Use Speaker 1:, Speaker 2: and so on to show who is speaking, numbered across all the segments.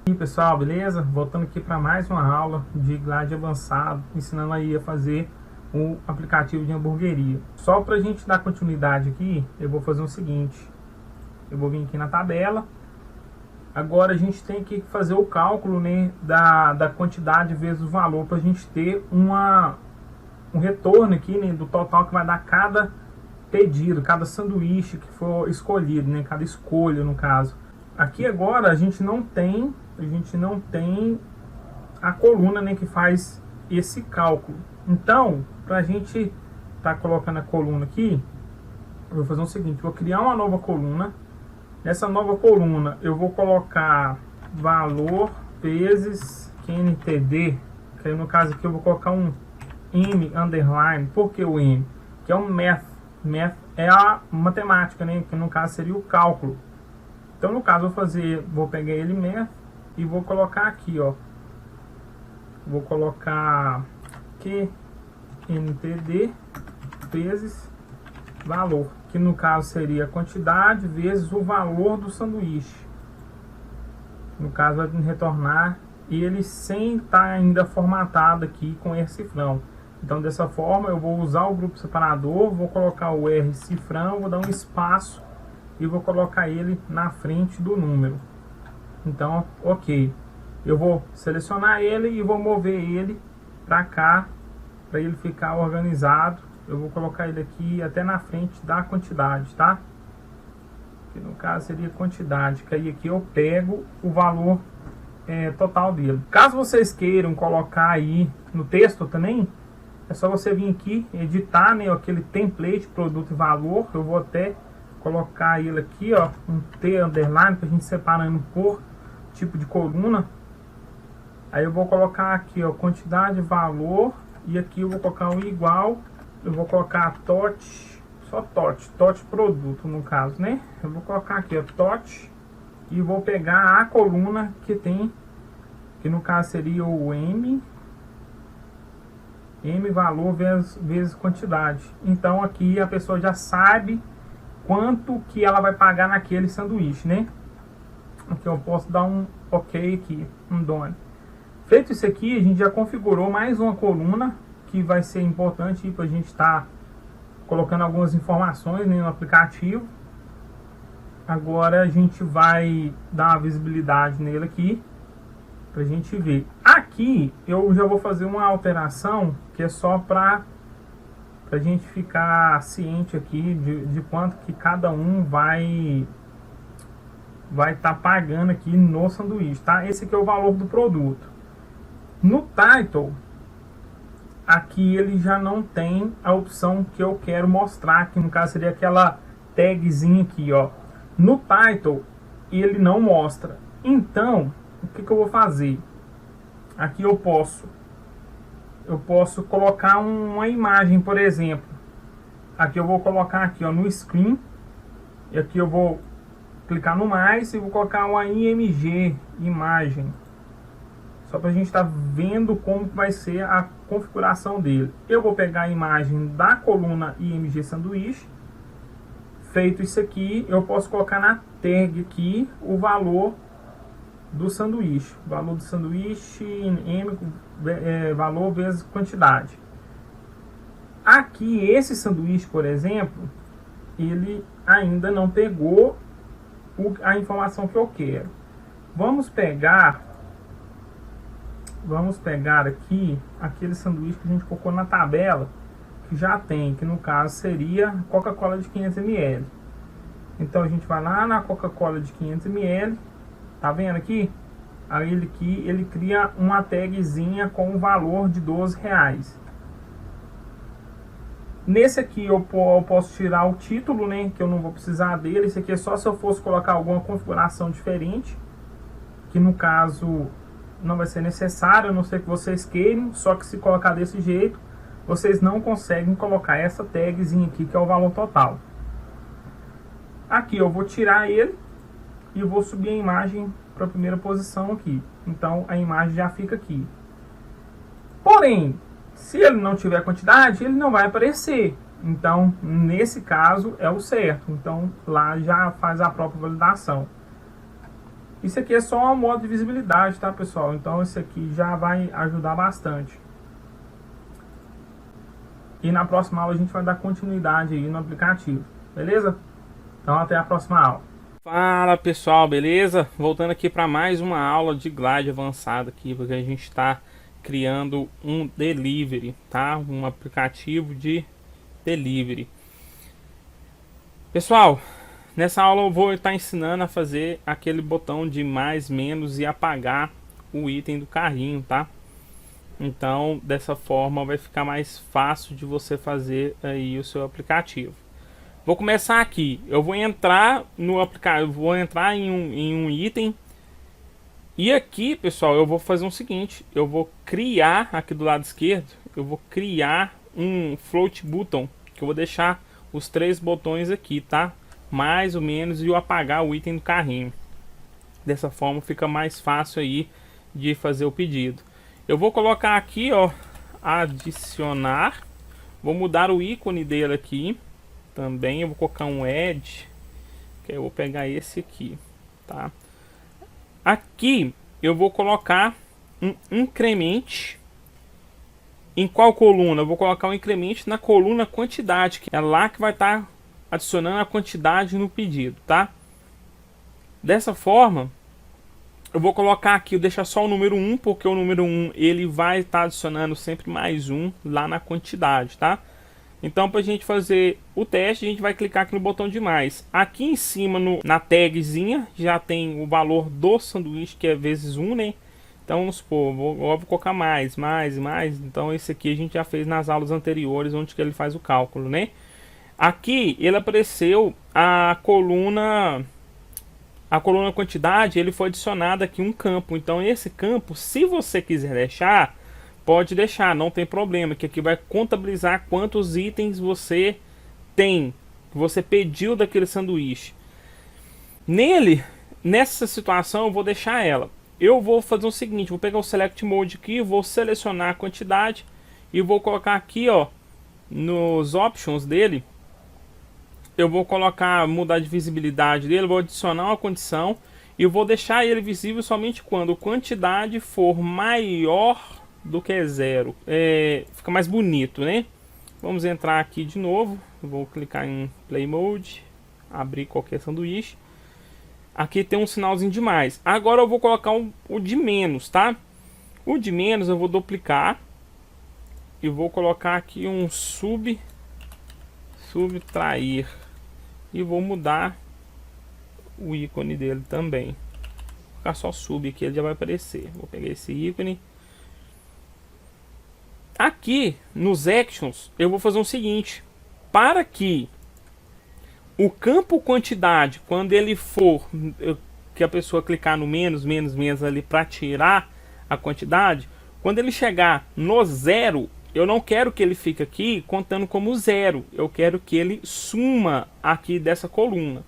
Speaker 1: E aí pessoal, beleza? Voltando aqui para mais uma aula de Glide avançado, ensinando aí a fazer um aplicativo de hamburgueria. Só para a gente dar continuidade aqui, eu vou fazer o seguinte: eu vou vir aqui na tabela. Agora a gente tem que fazer o cálculo, né, da quantidade vezes o valor, para a gente ter um retorno aqui, né, do total que vai dar cada pedido, cada sanduíche que for escolhido, né, cada escolha no caso. Aqui agora a gente não tem a coluna, né, que faz esse cálculo. Então, para a gente tá colocando a coluna aqui, eu vou fazer o seguinte: vou criar uma nova coluna. Nessa nova coluna eu vou colocar valor vezes QNTD, que aí no caso aqui eu vou colocar um M underline. Por que o M? Que é um math. Math é a matemática, né, que no caso seria o cálculo. Então no caso vou pegar ele math e vou colocar aqui, ó. Vou colocar QNTD vezes valor, que no caso seria a quantidade vezes o valor do sanduíche. No caso vai retornar ele sem estar ainda formatado aqui com R cifrão. Então dessa forma eu vou usar o grupo separador, vou colocar o R cifrão, vou dar um espaço e vou colocar ele na frente do número. Então, ok. Eu vou selecionar ele e vou mover ele para cá, para ele ficar organizado. Eu vou colocar ele aqui até na frente da quantidade, tá? Que no caso seria quantidade, que aí aqui eu pego o valor total dele. Caso vocês queiram colocar aí no texto também, é só você vir aqui, editar, né, aquele template, produto e valor. Eu vou até colocar ele aqui, ó, um T underline, para a gente separando por tipo de coluna. Aí eu vou colocar aqui, ó, quantidade, valor, e aqui eu vou colocar um igual. Eu vou colocar TOT, só TOT produto no caso, né? Eu vou colocar aqui, ó, TOT, e vou pegar a coluna que tem, que no caso seria o M valor vezes quantidade. Então aqui a pessoa já sabe quanto que ela vai pagar naquele sanduíche, né? Aqui eu posso dar um ok aqui, um done. Feito isso aqui, a gente já configurou mais uma coluna que vai ser importante para a gente estar colocando algumas informações, né, no aplicativo. Agora a gente vai dar uma visibilidade nele aqui para a gente ver. Aqui eu já vou fazer uma alteração que é só para a gente ficar ciente aqui de quanto que cada um vai estar pagando aqui no sanduíche, tá? Esse aqui é o valor do produto. No title, aqui ele já não tem a opção que eu quero mostrar, que no caso seria aquela tagzinha aqui, ó. No title ele não mostra. Então o que eu vou fazer? Aqui eu posso colocar uma imagem, por exemplo. Aqui eu vou colocar aqui, ó, no screen, e aqui eu vou clicar no mais e vou colocar uma img, imagem, só para a gente estar vendo como vai ser a configuração dele. Eu vou pegar a imagem da coluna img sanduíche. Feito isso aqui, eu posso colocar na tag aqui o valor do sanduíche. Valor do sanduíche, valor vezes quantidade. Aqui, esse sanduíche, por exemplo, ele ainda não pegou a informação que eu quero. Vamos pegar aqui aquele sanduíche que a gente colocou na tabela, que já tem, que no caso seria Coca-Cola de 500 ml. Então a gente vai lá na Coca-Cola de 500 ml, tá vendo aqui? Aí ele cria uma tagzinha com o valor de R$12. Nesse aqui eu posso tirar o título, né, que eu não vou precisar dele. Esse aqui é só se eu fosse colocar alguma configuração diferente, que no caso não vai ser necessário, a não ser que vocês queiram. Só que se colocar desse jeito, vocês não conseguem colocar essa tagzinha aqui, que é o valor total. Aqui eu vou tirar ele e vou subir a imagem para a primeira posição aqui. Então a imagem já fica aqui. Porém, se ele não tiver quantidade, ele não vai aparecer. Então, nesse caso, é o certo. Então, lá já faz a própria validação. Isso aqui é só um modo de visibilidade, tá, pessoal? Então isso aqui já vai ajudar bastante. E na próxima aula a gente vai dar continuidade aí no aplicativo, beleza? Então até a próxima aula. Fala pessoal, beleza? Voltando aqui para mais uma aula de Glide avançada aqui, porque a gente está criando um delivery, tá? Um aplicativo de delivery. Pessoal, nessa aula eu vou estar ensinando a fazer aquele botão de mais, menos e apagar o item do carrinho, tá? Então, dessa forma vai ficar mais fácil de você fazer aí o seu aplicativo. Vou começar aqui. Eu vou entrar no aplicativo, vou entrar em um item. E aqui, pessoal, eu vou fazer o seguinte: eu vou criar aqui do lado esquerdo, eu vou criar um float button, que eu vou deixar os 3 botões aqui, tá? Mais ou menos, e o apagar o item do carrinho. Dessa forma fica mais fácil aí de fazer o pedido. Eu vou colocar aqui, ó, adicionar. Vou mudar o ícone dele aqui. Também eu vou colocar um add, que eu vou pegar esse aqui, tá? Aqui eu vou colocar um increment. Em qual coluna? Eu vou colocar um increment na coluna quantidade, que é lá que vai estar adicionando a quantidade no pedido, tá? Dessa forma, eu vou colocar aqui, eu deixar só o número 1, porque o número 1 ele vai estar adicionando sempre mais 1 lá na quantidade, tá? Então, para a gente fazer o teste, a gente vai clicar aqui no botão de mais. Aqui em cima, na tagzinha, já tem o valor do sanduíche, que é vezes 1, né? Então, vamos supor, vou colocar mais. Então, esse aqui a gente já fez nas aulas anteriores, onde que ele faz o cálculo, né? Aqui, ele apareceu a coluna quantidade, ele foi adicionado aqui um campo. Então, esse campo, se você quiser deixar, pode deixar, não tem problema, que aqui vai contabilizar quantos itens você tem, que você pediu daquele sanduíche. Nessa situação, eu vou deixar ela. Eu vou fazer o seguinte, vou pegar o Select Mode aqui, vou selecionar a quantidade e vou colocar aqui, ó, nos options dele, eu vou colocar, mudar de visibilidade dele, vou adicionar uma condição e vou deixar ele visível somente quando a quantidade for maior do que 0. Fica mais bonito, né? Vamos entrar aqui de novo, vou clicar em Play Mode, abrir qualquer sanduíche. Aqui tem um sinalzinho de mais. Agora eu vou colocar o de menos, tá? O de menos eu vou duplicar e vou colocar aqui um subtrair e vou mudar o ícone dele também. Vou colocar só sub aqui, ele já vai aparecer. Vou pegar esse ícone. Aqui nos actions eu vou fazer o seguinte: para que o campo quantidade, quando ele for, que a pessoa clicar no menos ali para tirar a quantidade, quando ele chegar no 0, eu não quero que ele fique aqui contando como 0. Eu quero que ele suma aqui dessa coluna.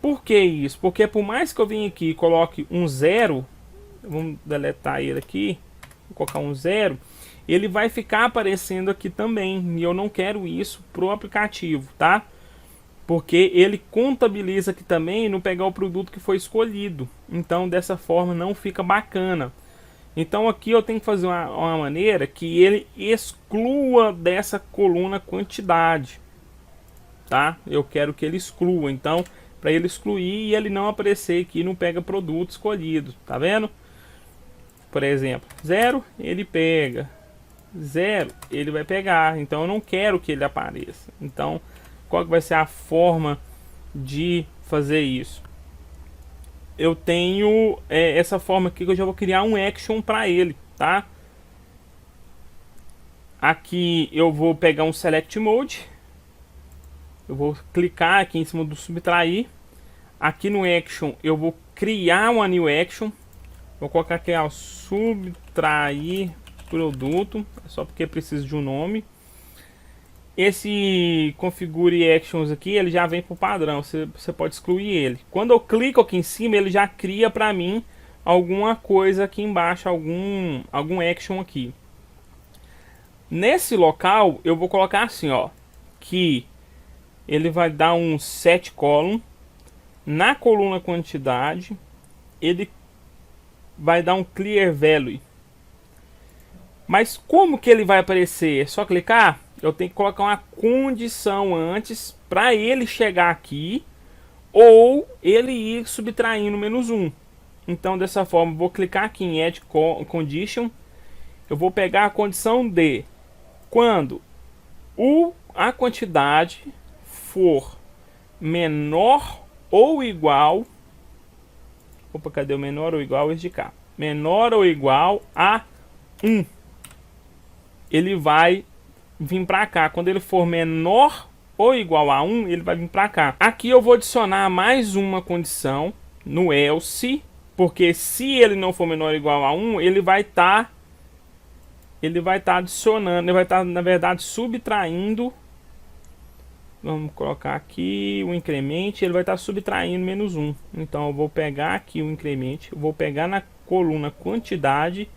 Speaker 1: Por que isso? Porque por mais que eu venha aqui e coloque um 0, vamos deletar ele aqui, vou colocar um 0, ele vai ficar aparecendo aqui também. E eu não quero isso pro aplicativo, tá? Porque ele contabiliza aqui também e não pegar o produto que foi escolhido. Então dessa forma não fica bacana. Então aqui eu tenho que fazer uma maneira que ele exclua dessa coluna quantidade, tá? Eu quero que ele exclua. Então, para ele excluir e ele não aparecer aqui, não pega produto escolhido, tá vendo? Por exemplo, 0 ele pega, 0 ele vai pegar. Então eu não quero que ele apareça. Então, qual que vai ser a forma de fazer isso? Eu tenho essa forma aqui que eu já vou criar um action para ele, tá? Aqui eu vou pegar um Select Mode. Eu vou clicar aqui em cima do subtrair. Aqui no action eu vou criar uma new action. Vou colocar aqui, ó, subtrair produto, só porque preciso de um nome. Esse configure actions aqui, ele já vem por padrão, você pode excluir ele. Quando eu clico aqui em cima, ele já cria para mim alguma coisa aqui embaixo, algum action aqui. Nesse local, eu vou colocar assim, ó, que ele vai dar um set column na coluna quantidade. ele vai dar um clear value. Mas como que ele vai aparecer? É só clicar? Eu tenho que colocar uma condição antes para ele chegar aqui ou ele ir subtraindo -1. Então dessa forma vou clicar aqui em Add Condition. Eu vou pegar a condição de quando a quantidade for menor ou igual. Opa, cadê o menor ou igual? Esse de cá. Menor ou igual a 1. Ele vai vir para cá. Quando ele for menor ou igual a 1, ele vai vir para cá. Aqui eu vou adicionar mais uma condição no else, porque se ele não for menor ou igual a 1, ele vai estar adicionando, ele vai estar na verdade subtraindo. Vamos colocar aqui o incremento, ele vai estar subtraindo -1. Então eu vou pegar aqui o incremento, eu vou pegar na coluna quantidade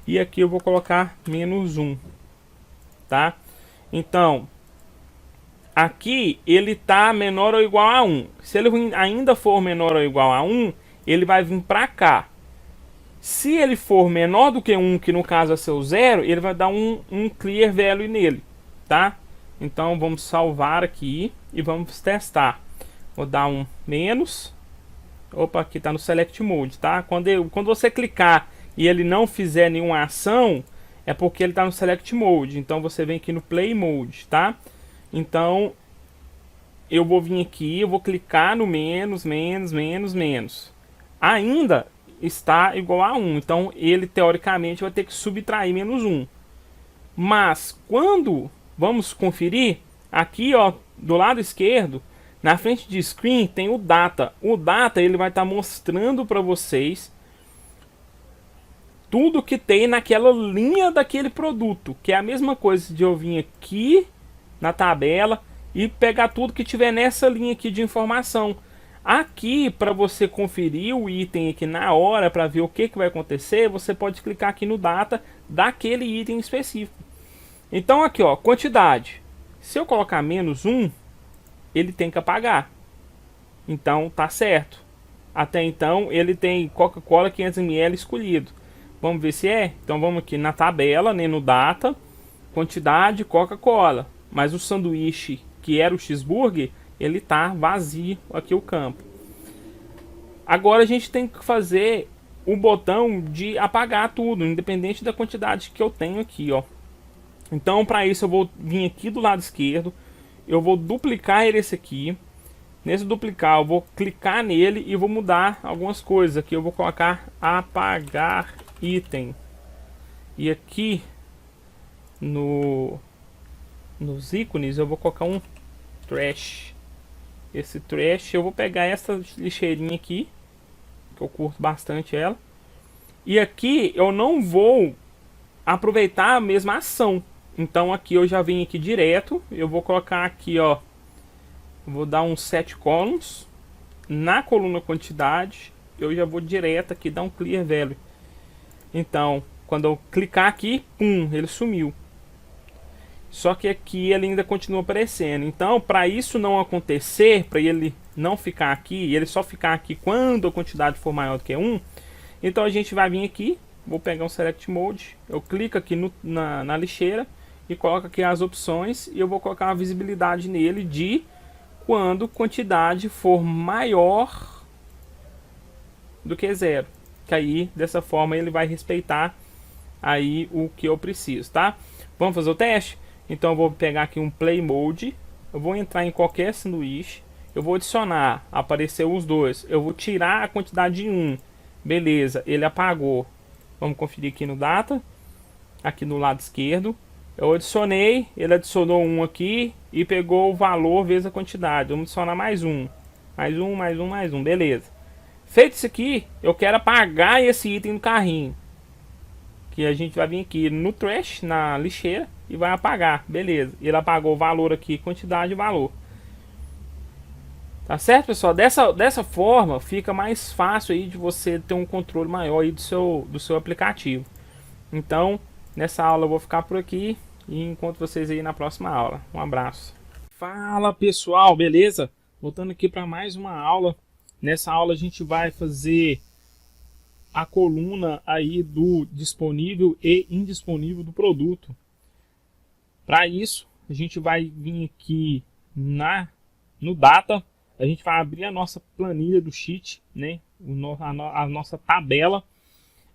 Speaker 1: e aqui eu vou colocar -1, tá? Então aqui ele tá menor ou igual a 1. Se ele ainda for menor ou igual a 1, ele vai vir para cá. Se ele for menor do que 1, que no caso é seu 0, ele vai dar um clear value nele, tá? Então vamos salvar aqui e vamos testar. Vou dar um menos. Opa, aqui está no Select Mode, tá? Quando você clicar e ele não fizer nenhuma ação, é porque ele está no Select Mode. Então você vem aqui no Play Mode, tá? Então eu vou vir aqui, eu vou clicar no menos. Ainda está igual a 1. Então ele teoricamente vai ter que subtrair -1. Mas quando vamos conferir aqui, ó, do lado esquerdo, na frente de screen tem o data. O data ele vai estar mostrando para vocês tudo que tem naquela linha daquele produto, que é a mesma coisa de eu vir aqui na tabela e pegar tudo que tiver nessa linha aqui de informação. Aqui, para você conferir o item aqui na hora, para ver o que vai acontecer, você pode clicar aqui no data daquele item específico. Então aqui, ó, quantidade. Se eu colocar -1, ele tem que apagar. Então tá certo. Até então ele tem Coca-Cola 500 ml escolhido. Vamos ver se é? Então vamos aqui na tabela, né, no data, quantidade Coca-Cola. Mas o sanduíche, que era o cheeseburger, ele tá vazio aqui o campo. Agora a gente tem que fazer o botão de apagar tudo, independente da quantidade que eu tenho aqui, ó. Então para isso eu vou vir aqui do lado esquerdo, eu vou duplicar esse aqui. Nesse duplicar eu vou clicar nele e vou mudar algumas coisas. Aqui eu vou colocar apagar item. E aqui nos ícones eu vou colocar um trash. Esse trash eu vou pegar essa lixeirinha aqui, que eu curto bastante ela. E aqui eu não vou aproveitar a mesma ação. Então aqui eu já vim aqui direto, eu vou colocar aqui, ó, vou dar uns 7 columns. Na coluna quantidade, eu já vou direto aqui dar um clear value. Então, quando eu clicar aqui, pum, ele sumiu. Só que aqui ele ainda continua aparecendo. Então, para isso não acontecer, para ele não ficar aqui, ele só ficar aqui quando a quantidade for maior do que 1, então a gente vai vir aqui, vou pegar um Select Mode, eu clico aqui na lixeira e coloco aqui as opções e eu vou colocar uma visibilidade nele de quando quantidade for maior do que 0. Que aí, dessa forma, ele vai respeitar aí o que eu preciso, tá? Vamos fazer o teste? Então eu vou pegar aqui um Play Mode, eu vou entrar em qualquer sanduíche, eu vou adicionar, apareceu os dois, eu vou tirar a quantidade de 1, beleza, ele apagou. Vamos conferir aqui no data, aqui no lado esquerdo, eu adicionei, ele adicionou 1 aqui e pegou o valor vezes a quantidade. Vamos adicionar mais um, beleza. Feito isso aqui, eu quero apagar esse item do carrinho, que a gente vai vir aqui no trash, na lixeira, e vai apagar, beleza. Ele apagou o valor aqui, quantidade e valor. Tá certo, pessoal? Dessa forma fica mais fácil aí de você ter um controle maior aí do seu aplicativo. Então, nessa aula eu vou ficar por aqui e encontro vocês aí na próxima aula. Um abraço. Fala, pessoal, beleza? Voltando aqui para mais uma aula. Nessa aula a gente vai fazer a coluna aí do disponível e indisponível do produto. Para isso, a gente vai vir aqui no Data, a gente vai abrir a nossa planilha do Sheet, né? A nossa tabela.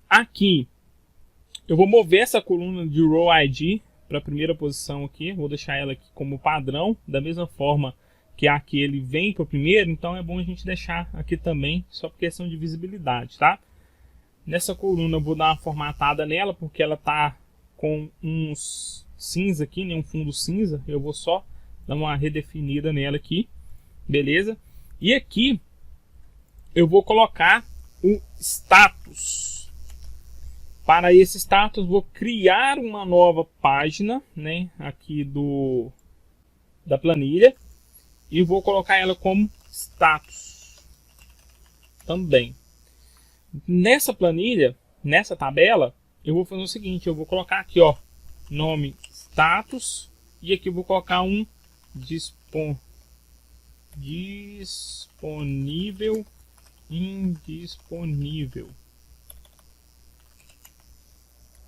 Speaker 1: Aqui, eu vou mover essa coluna de Row ID para a primeira posição aqui, vou deixar ela aqui como padrão, da mesma forma que aqui ele vem para o primeiro, então é bom a gente deixar aqui também, só por questão de visibilidade, tá? Nessa coluna eu vou dar uma formatada nela, porque ela tá com uns cinza aqui, né? Um fundo cinza, eu vou só dar uma redefinida nela aqui, beleza? E aqui eu vou colocar o status. Para esse status, vou criar uma nova página, né, aqui da planilha, e vou colocar ela como status também. Nessa planilha, nessa tabela, eu vou fazer o seguinte: eu vou colocar aqui, ó, nome status, e aqui eu vou colocar um disponível, indisponível.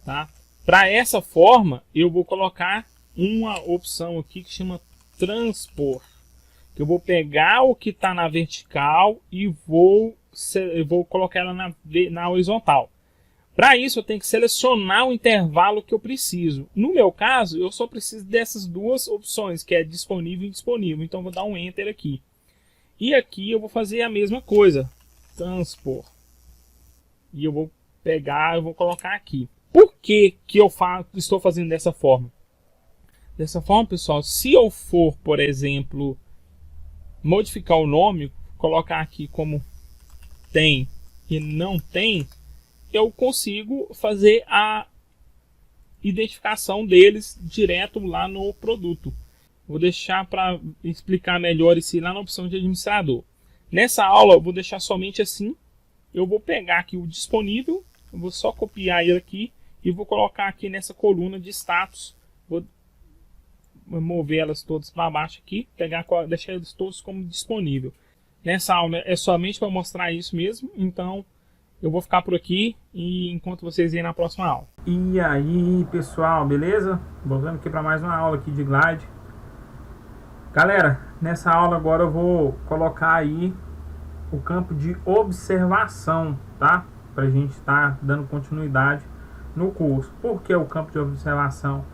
Speaker 1: Tá? Para essa forma, eu vou colocar uma opção aqui que chama transpor. Que eu vou pegar o que está na vertical e vou colocar ela na horizontal. Para isso, eu tenho que selecionar o intervalo que eu preciso. No meu caso, eu só preciso dessas duas opções, que é disponível e indisponível. Então, eu vou dar um Enter aqui. E aqui eu vou fazer a mesma coisa. Transpor. E eu vou pegar, eu vou colocar aqui. Por que eu estou fazendo dessa forma? Dessa forma, pessoal, se eu for, por exemplo, modificar o nome, colocar aqui como tem e não tem, eu consigo fazer a identificação deles direto lá no produto. Vou deixar para explicar melhor isso lá na opção de administrador. Nessa aula, eu vou deixar somente assim. Eu vou pegar aqui o disponível, eu vou só copiar ele aqui e vou colocar aqui nessa coluna de status. Vou mover elas todas para baixo aqui, deixar eles todos como disponível. Nessa aula é somente para mostrar isso mesmo, então eu vou ficar por aqui e enquanto vocês irem na próxima aula. E aí, pessoal, beleza? Voltando aqui para mais uma aula aqui de Glide. Galera, nessa aula agora eu vou colocar aí o campo de observação, tá? Para a gente estar dando continuidade no curso. Por que o campo de observação?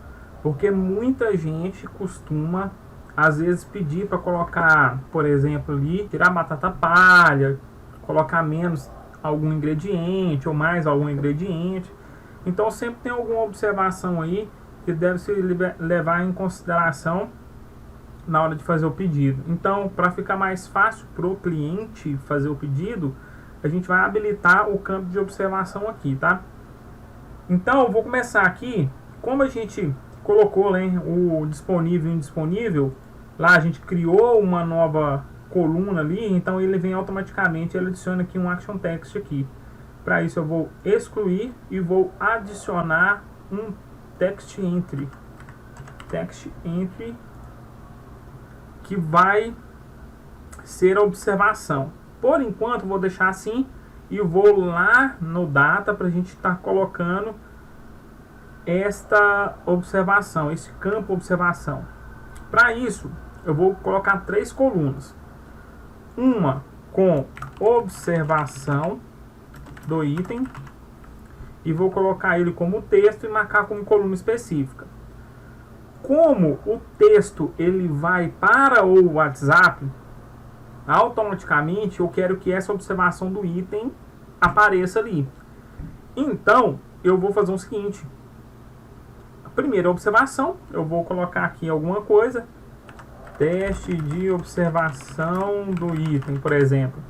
Speaker 1: Porque muita gente costuma, às vezes, pedir para colocar, por exemplo, ali, tirar batata palha, colocar menos algum ingrediente ou mais algum ingrediente. Então, sempre tem alguma observação aí que deve se levar em consideração na hora de fazer o pedido. Então, para ficar mais fácil para o cliente fazer o pedido, a gente vai habilitar o campo de observação aqui, tá? Então, eu vou começar aqui. Como a gente colocou, né, o disponível e indisponível, lá a gente criou uma nova coluna ali, então ele vem automaticamente, ele adiciona aqui um action text aqui. Para isso eu vou excluir e vou adicionar um text entry. Text entry que vai ser a observação. Por enquanto vou deixar assim e vou lá no data para a gente estar colocando esta observação, esse campo observação. Para isso eu vou colocar 3 colunas. Uma com observação do item e vou colocar ele como texto e marcar como coluna específica. Como o texto ele vai para o WhatsApp, automaticamente eu quero que essa observação do item apareça ali. Então eu vou fazer o seguinte: a primeira observação, eu vou colocar aqui alguma coisa, teste de observação do item, por exemplo,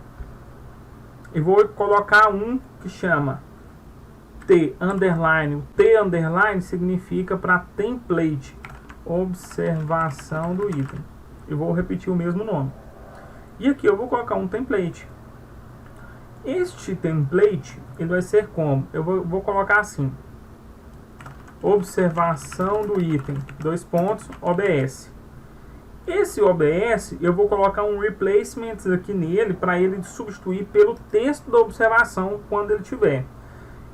Speaker 1: e vou colocar um que chama T underline. O T underline significa para template, observação do item. Eu vou repetir o mesmo nome. E aqui eu vou colocar um template. Este template ele vai ser como? Eu vou colocar assim: observação do item, OBS. Esse OBS eu vou colocar um replacement aqui nele para ele substituir pelo texto da observação quando ele tiver.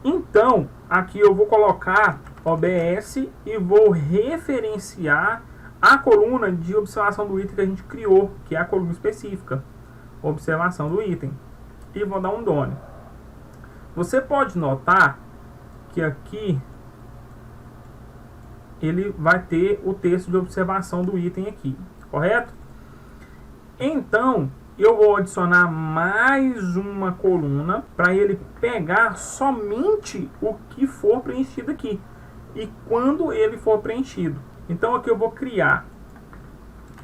Speaker 1: Então, aqui eu vou colocar OBS e vou referenciar a coluna de observação do item que a gente criou, que é a coluna específica, observação do item. E vou dar um done. Você pode notar que aqui ele vai ter o texto de observação do item aqui, correto? Então, eu vou adicionar mais uma coluna para ele pegar somente o que for preenchido aqui e quando ele for preenchido. Então aqui eu vou criar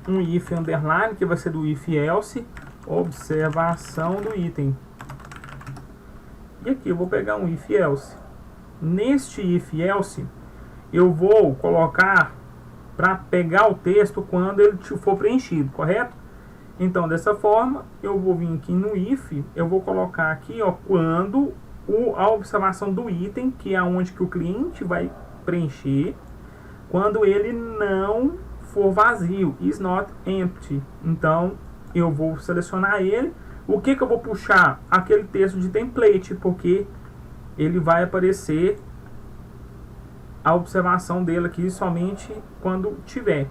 Speaker 1: um if underline, que vai ser do if else, observação do item. E aqui eu vou pegar um if else. Neste if else eu vou colocar para pegar o texto quando ele for preenchido, correto? Então, dessa forma, eu vou vir aqui no if, eu vou colocar aqui, ó, quando a observação do item, que é onde que o cliente vai preencher, quando ele não for vazio, is not empty. Então, eu vou selecionar ele. O que eu vou puxar? Aquele texto de template, porque ele vai aparecer a observação dele aqui somente quando tiver.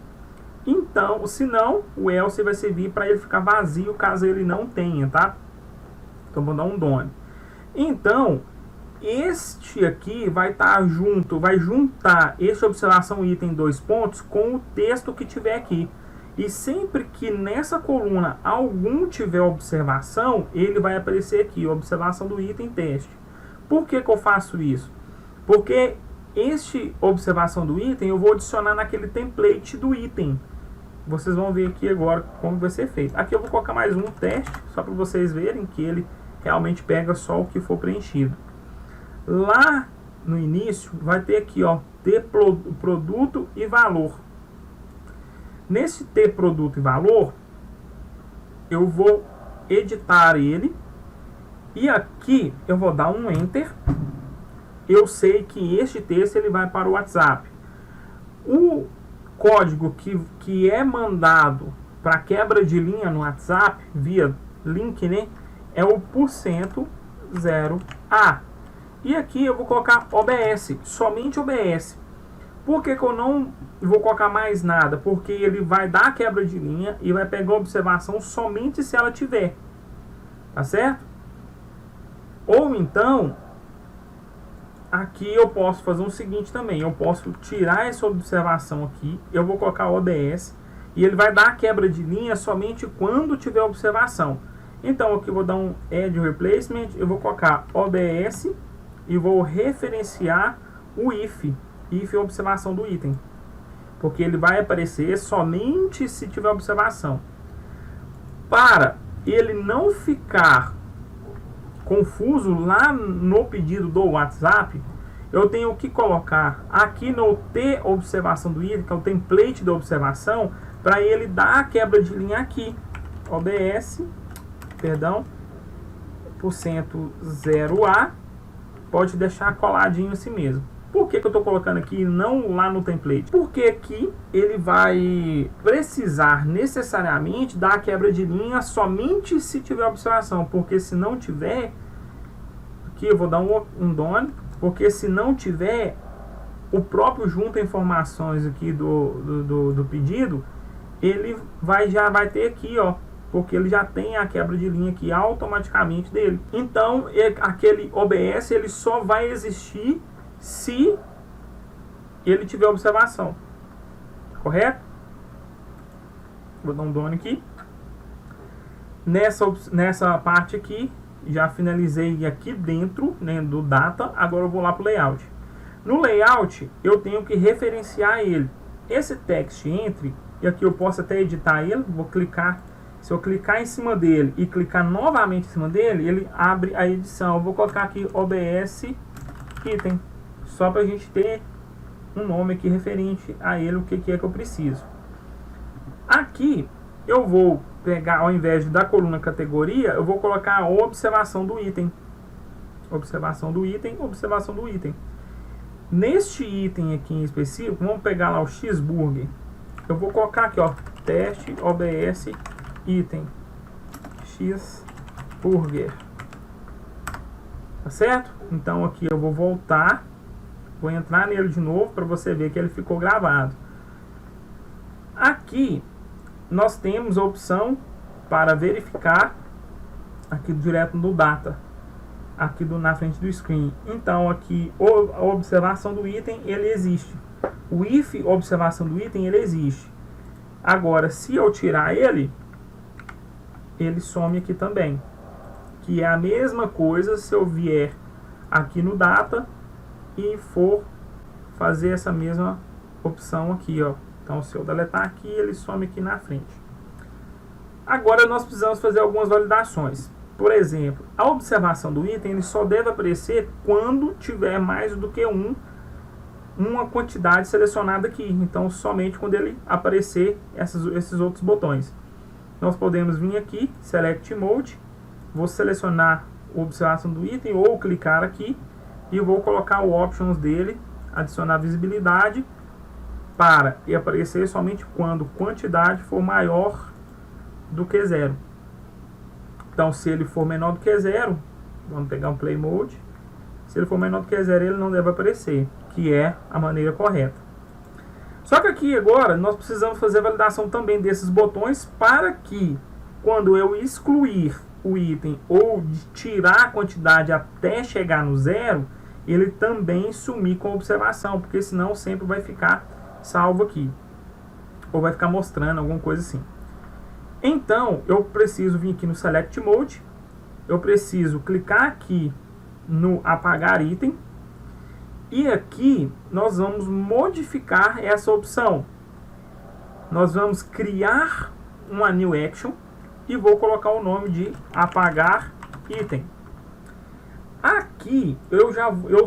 Speaker 1: Então, se não, o else vai servir para ele ficar vazio caso ele não tenha, tá? Então, vou dar um done. Então, este aqui vai estar junto, vai juntar esta observação item 2 pontos com o texto que tiver aqui. E sempre que nessa coluna algum tiver observação, ele vai aparecer aqui, observação do item teste. Por que eu faço isso? Porque este observação do item eu vou adicionar naquele template do item. Vocês vão ver aqui agora como vai ser feito. Aqui eu vou colocar mais um teste, só para vocês verem que ele realmente pega só o que for preenchido. Lá no início vai ter aqui, ó, ter produto e valor. Nesse ter produto e valor, eu vou editar ele. E aqui eu vou dar um enter. Eu sei que este texto ele vai para o WhatsApp. O código que é mandado para quebra de linha no WhatsApp via link, né, é o %0A. E aqui eu vou colocar OBS, somente OBS. Por que eu não vou colocar mais nada? Porque ele vai dar a quebra de linha e vai pegar a observação somente se ela tiver. Tá certo? Ou então, aqui eu posso fazer o seguinte também. Eu posso tirar essa observação aqui. Eu vou colocar OBS. E ele vai dar a quebra de linha somente quando tiver observação. Então aqui eu vou dar um Add Replacement. Eu vou colocar OBS. E vou referenciar o if. If é a observação do item. Porque ele vai aparecer somente se tiver observação. Para ele não ficar confuso lá no pedido do WhatsApp, eu tenho que colocar aqui no T observação do item, que é o template da observação, para ele dar a quebra de linha aqui. OBS, perdão, %0A, pode deixar coladinho assim mesmo. Por que eu estou colocando aqui e não lá no template? Porque aqui ele vai precisar necessariamente dar a quebra de linha somente se tiver observação. Porque se não tiver, aqui eu vou dar um done, porque se não tiver, o próprio junta informações aqui do pedido, ele já vai ter aqui, ó, porque ele já tem a quebra de linha aqui automaticamente dele. Então, aquele OBS ele só vai existir se ele tiver observação, correto? Vou dar um done aqui. Nessa parte aqui, já finalizei aqui dentro, né, do data. Agora eu vou lá para o layout. No layout, eu tenho que referenciar ele. Esse text entre, e aqui eu posso até editar ele. Vou clicar. Se eu clicar em cima dele e clicar novamente em cima dele, ele abre a edição. Eu vou colocar aqui OBS item, só para a gente ter um nome aqui referente a ele, o que é que eu preciso. Aqui eu vou pegar, ao invés da coluna categoria, eu vou colocar a observação do item. Observação do item, observação do item. Neste item aqui em específico, vamos pegar lá o cheeseburger. Eu vou colocar aqui, ó, teste OBS item cheeseburger. tá certo? Então aqui eu vou voltar, vou entrar nele de novo para você ver que ele ficou gravado. Aqui nós temos a opção para verificar aqui direto no data, aqui na frente do screen. Então aqui a observação do item, ele existe. O if observação do item, ele existe. Agora, se eu tirar ele some aqui também, que é a mesma coisa se eu vier aqui no data e for fazer essa mesma opção aqui, ó. Então, se eu deletar aqui, ele some aqui na frente. Agora, nós precisamos fazer algumas validações. Por exemplo, a observação do item, ele só deve aparecer quando tiver mais do que uma quantidade selecionada aqui. Então, somente quando ele aparecer esses outros botões. Nós podemos vir aqui, Select Mode, vou selecionar a observação do item ou clicar aqui e vou colocar o Options dele, adicionar visibilidade para aparecer somente quando quantidade for maior do que 0. Então, se ele for menor do que 0, vamos pegar um Play Mode, se ele for menor do que 0, ele não deve aparecer, que é a maneira correta. Só que aqui agora nós precisamos fazer a validação também desses botões para que quando eu excluir o item ou tirar a quantidade até chegar no 0, ele também sumir com a observação, porque senão sempre vai ficar salvo aqui, ou vai ficar mostrando alguma coisa assim. Então eu preciso vir aqui no Select Mode, eu preciso clicar aqui no apagar item, e aqui nós vamos modificar essa opção. Nós vamos criar uma New Action e vou colocar o nome de apagar item. Aqui,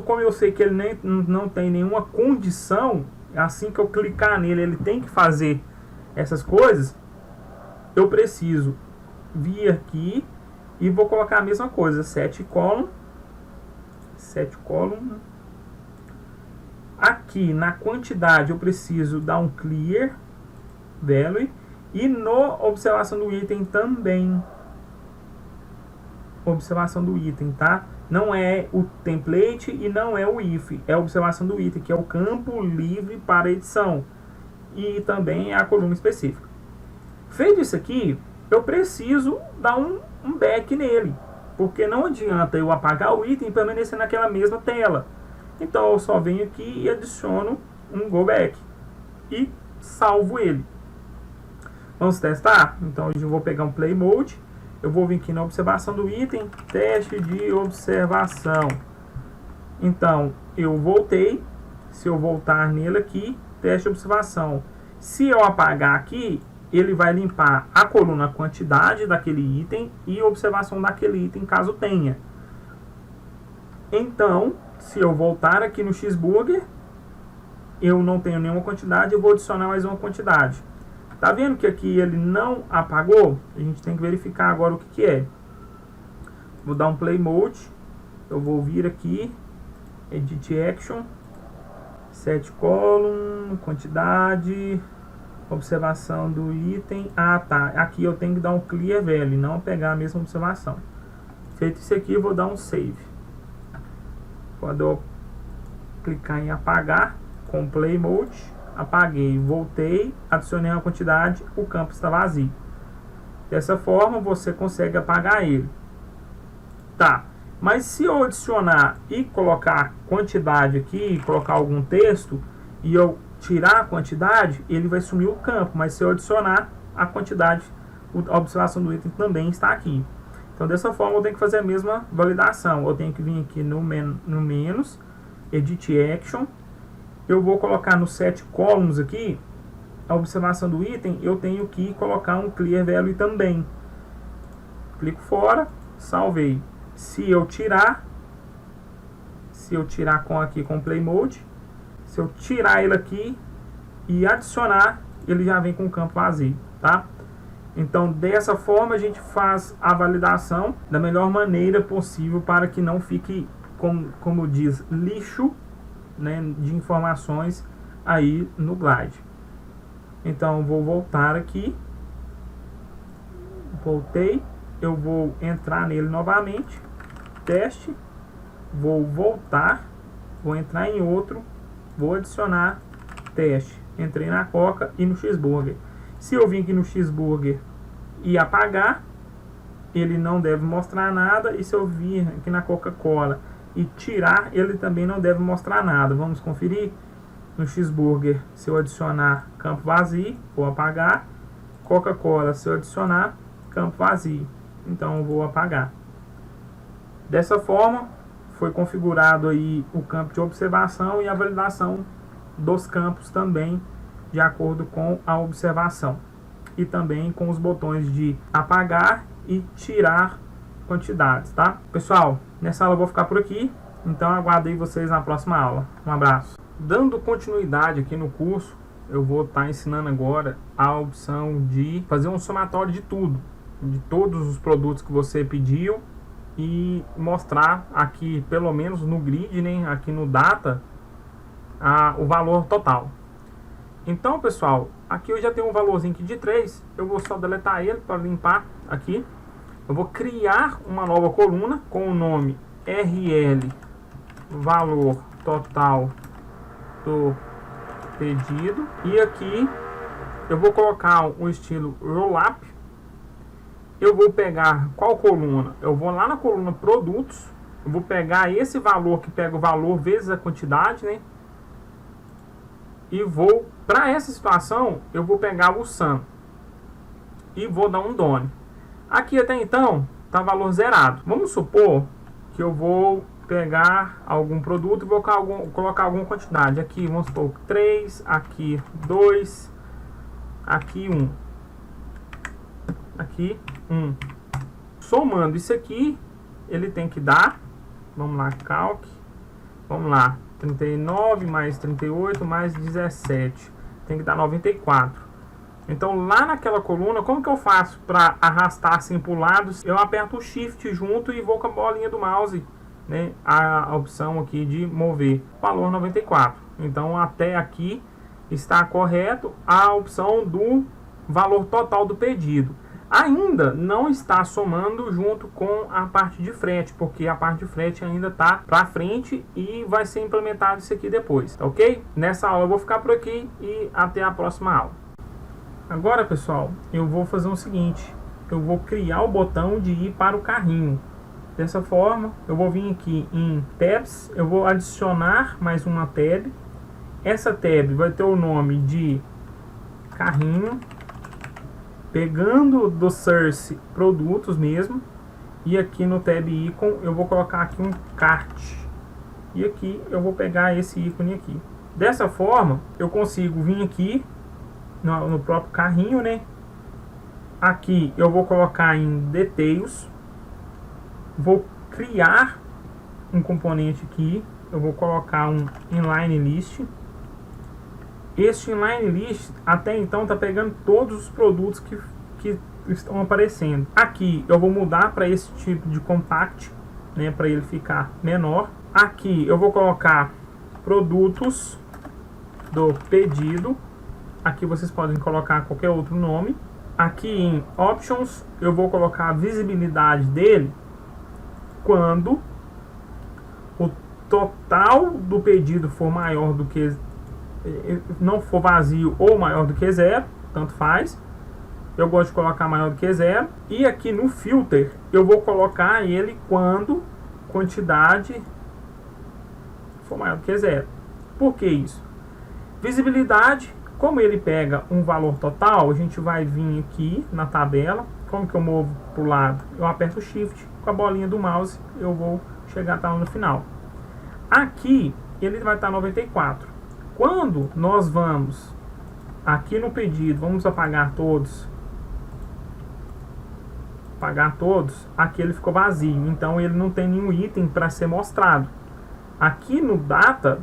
Speaker 1: como eu sei que ele não tem nenhuma condição, assim que eu clicar nele, ele tem que fazer essas coisas, eu preciso vir aqui e vou colocar a mesma coisa, set column. Aqui na quantidade eu preciso dar um clear value e no observação do item também. Observação do item, tá? Não é o template e não é o if, é a observação do item, que é o campo livre para edição e também é a coluna específica. Feito isso aqui, eu preciso dar um back nele, porque não adianta eu apagar o item e permanecer naquela mesma tela. Então eu só venho aqui e adiciono um go back e salvo ele. Vamos testar? Então eu vou pegar um Play Mode, eu vou vir aqui na observação do item, teste de observação. Então eu voltei, se eu voltar nele aqui, teste de observação. Se eu apagar aqui, ele vai limpar a coluna quantidade daquele item e observação daquele item caso tenha. Então, se eu voltar aqui no Xburger, eu não tenho nenhuma quantidade, eu vou adicionar mais uma quantidade. Tá vendo que aqui ele não apagou? A gente tem que verificar agora o que é. Vou dar um Play Mode, eu vou vir aqui, Edit Action, Set Column, quantidade, observação do item. Ah, tá. Aqui eu tenho que dar um Clear Value, não pegar a mesma observação. Feito isso aqui, eu vou dar um Save. Quando eu clicar em apagar, com Play Mode, apaguei, voltei, adicionei uma quantidade, o campo está vazio. Dessa forma você consegue apagar ele. Tá, mas se eu adicionar e colocar quantidade aqui, colocar algum texto, e eu tirar a quantidade, ele vai sumir o campo, mas se eu adicionar a quantidade, a observação do item também está aqui. Então dessa forma eu tenho que fazer a mesma validação. Eu tenho que vir aqui no menos, Edit Action, eu vou colocar no Set Columns aqui, a observação do item, eu tenho que colocar um Clear Value também. Clico fora, salvei. Se eu tirar aqui com Play Mode, se eu tirar ele aqui e adicionar, ele já vem com o campo vazio, tá? Então, dessa forma, a gente faz a validação da melhor maneira possível para que não fique, como diz, lixo, né, de informações aí no Glide. Então, vou voltar aqui. Voltei. Eu vou entrar nele novamente. Teste. vou voltar, vou entrar em outro, vou adicionar teste. Entrei na Coca e no cheeseburger. Se eu vim aqui no cheeseburger e apagar, ele não deve mostrar nada. E se eu vir aqui na Coca-Cola e tirar, ele também não deve mostrar nada. Vamos conferir. No cheeseburger, se eu adicionar campo vazio, vou apagar. Coca-Cola, se eu adicionar campo vazio, então eu vou apagar. Dessa forma, foi configurado aí o campo de observação e a validação dos campos também, de acordo com a observação. E também com os botões de apagar e tirar quantidades, tá? Pessoal, nessa aula eu vou ficar por aqui, então aguardei vocês na próxima aula. Um abraço. Dando continuidade aqui no curso, eu vou estar ensinando agora a opção de fazer um somatório de tudo, de todos os produtos que você pediu, e mostrar aqui, pelo menos no grid, né, aqui no data, o valor total. Então, pessoal, aqui eu já tenho um valorzinho aqui de 3, eu vou só deletar ele para limpar aqui. Eu vou criar uma nova coluna com o nome RL valor total do pedido, e aqui eu vou colocar o estilo rollup. Eu vou pegar qual coluna? Eu vou lá na coluna produtos, eu vou pegar esse valor que pega o valor vezes a quantidade, né? E vou, para essa situação, eu vou pegar o sum e vou dar um done. Aqui até então tá valor zerado. Vamos supor que eu vou pegar algum produto e vou colocar alguma quantidade. Aqui vamos supor 3, aqui 2, aqui 1, aqui 1. Somando isso aqui, ele tem que dar, vamos lá, calc, vamos lá, 39 mais 38 mais 17, tem que dar 94. Então lá naquela coluna, como que eu faço para arrastar assim para o lado? Eu aperto o Shift junto e vou com a bolinha do mouse, né, a opção aqui de mover, valor 94. Então até aqui está correto a opção do valor total do pedido. Ainda não está somando junto com a parte de frete, porque a parte de frete ainda está para frente e vai ser implementado isso aqui depois, tá ok? Nessa aula eu vou ficar por aqui e até a próxima aula. Agora, pessoal, eu vou fazer o seguinte, eu vou criar o botão de ir para o carrinho. Dessa forma, eu vou vir aqui em tabs, eu vou adicionar mais uma tab. Essa tab vai ter o nome de carrinho, pegando do source produtos mesmo, e aqui no tab icon eu vou colocar aqui um cart, e aqui eu vou pegar esse ícone aqui. Dessa forma, eu consigo vir aqui no próprio carrinho, né? Aqui eu vou colocar em details, vou criar um componente aqui, eu vou colocar um inline list. Este inline list até então está pegando todos os produtos que estão aparecendo. Aqui eu vou mudar para esse tipo de compact, né, para ele ficar menor. Aqui eu vou colocar produtos do pedido. Aqui vocês podem colocar qualquer outro nome. Aqui em Options eu vou colocar a visibilidade dele quando o total do pedido for maior do que, não for vazio ou maior do que 0, tanto faz. Eu gosto de colocar maior do que 0. E aqui no filter eu vou colocar ele quando quantidade for maior do que 0. Por que isso? Visibilidade, como ele pega um valor total, a gente vai vir aqui na tabela. Como que eu movo para o lado? Eu aperto o Shift, com a bolinha do mouse eu vou chegar até lá no final. Aqui ele vai estar 94. Quando nós vamos aqui no pedido, vamos apagar todos, aqui ele ficou vazio, então ele não tem nenhum item para ser mostrado. Aqui no data,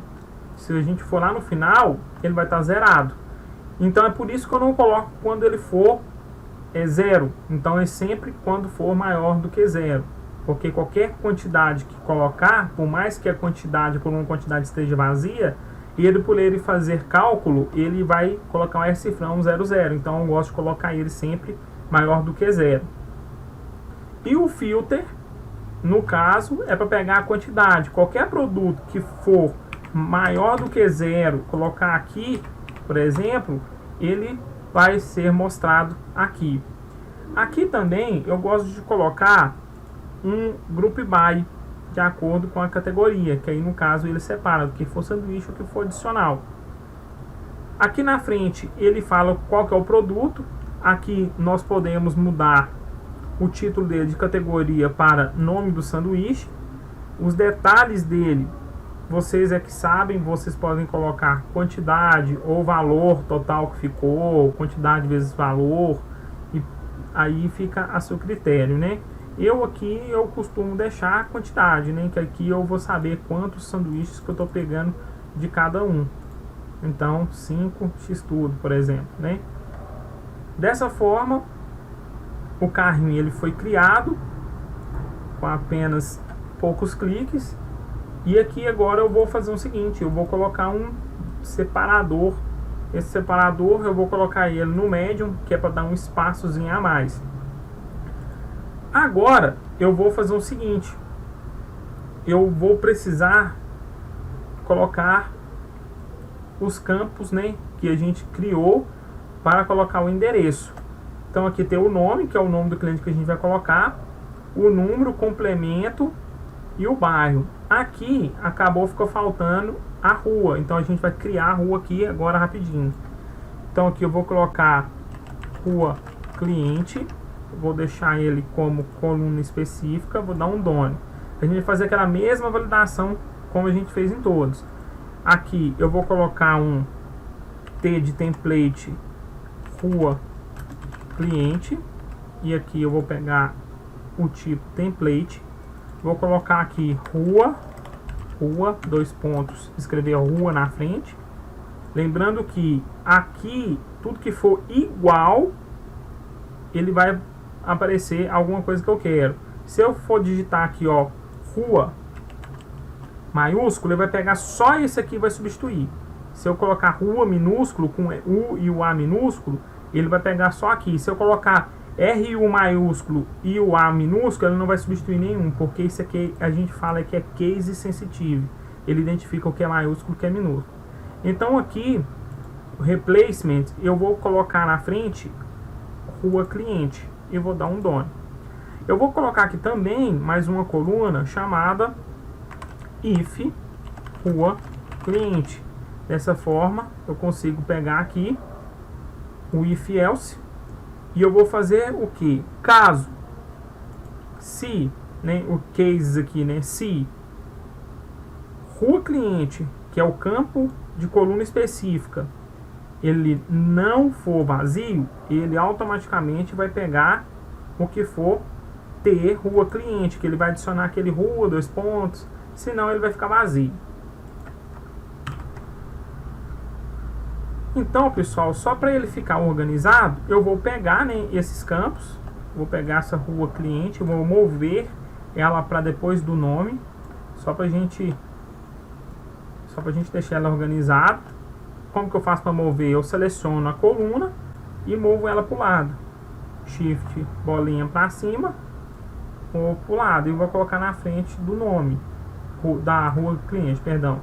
Speaker 1: se a gente for lá no final, ele vai estar zerado. Então é por isso que eu não coloco quando ele for 0. Então é sempre quando for maior do que 0. Porque qualquer quantidade que colocar, por mais que a quantidade por uma quantidade esteja vazia, ele, por ele fazer cálculo, ele vai colocar um cifrão 00. Então eu gosto de colocar ele sempre maior do que 0. E o filter, no caso, é para pegar a quantidade. Qualquer produto que for maior do que 0, colocar aqui, por exemplo, ele vai ser mostrado aqui. Aqui também eu gosto de colocar um group by de acordo com a categoria, que aí no caso ele separa o que for sanduíche e o que for adicional. Aqui na frente ele fala qual que é o produto. Aqui nós podemos mudar o título dele de categoria para nome do sanduíche. Os detalhes dele, vocês é que sabem, vocês podem colocar quantidade ou valor total que ficou, quantidade vezes valor, e aí fica a seu critério, né? Eu costumo deixar a quantidade, né? Que aqui eu vou saber quantos sanduíches que eu estou pegando de cada um. Então, 5x tudo, por exemplo, né? Dessa forma, o carrinho ele foi criado com apenas poucos cliques. E aqui agora eu vou fazer o seguinte, eu vou colocar um separador. Esse separador eu vou colocar ele no medium, que é para dar um espaçozinho a mais. Agora eu vou fazer o seguinte, eu vou precisar colocar os campos, né, que a gente criou para colocar o endereço. Então aqui tem o nome, que é o nome do cliente que a gente vai colocar, o número, o complemento e o bairro. Aqui ficou faltando a rua, então a gente vai criar a rua aqui agora rapidinho. Então aqui eu vou colocar rua cliente, vou deixar ele como coluna específica, vou dar um done. A gente vai fazer aquela mesma validação como a gente fez em todos. Aqui eu vou colocar um T de template rua cliente, e aqui eu vou pegar o tipo template, vou colocar aqui rua, dois pontos, escrever rua na frente. Lembrando que aqui tudo que for igual, ele vai aparecer alguma coisa que eu quero. Se eu for digitar aqui, ó, rua maiúsculo, ele vai pegar só esse aqui e vai substituir. Se eu colocar rua minúsculo com U e o A minúsculo, ele vai pegar só aqui. Se eu colocar RU maiúsculo e o A minúsculo, ele não vai substituir nenhum, porque isso aqui a gente fala que é case sensitive. Ele identifica o que é maiúsculo e o que é minúsculo. Então aqui, o replacement, eu vou colocar na frente rua cliente e vou dar um done. Eu vou colocar aqui também mais uma coluna chamada if rua cliente. Dessa forma eu consigo pegar aqui o if else e eu vou fazer o que? Caso, se, né, o case aqui, né, se rua cliente, que é o campo de coluna específica, ele não for vazio, ele automaticamente vai pegar o que for T rua cliente, que ele vai adicionar aquele rua, dois pontos, senão ele vai ficar vazio. Então, pessoal, só para ele ficar organizado, eu vou pegar, né, esses campos, vou pegar essa rua cliente, vou mover ela para depois do nome, só para gente deixar ela organizada. Como que eu faço para mover? Eu seleciono a coluna e movo ela para o lado. Shift, bolinha para cima, ou para o lado, e vou colocar na frente do nome da rua cliente, perdão.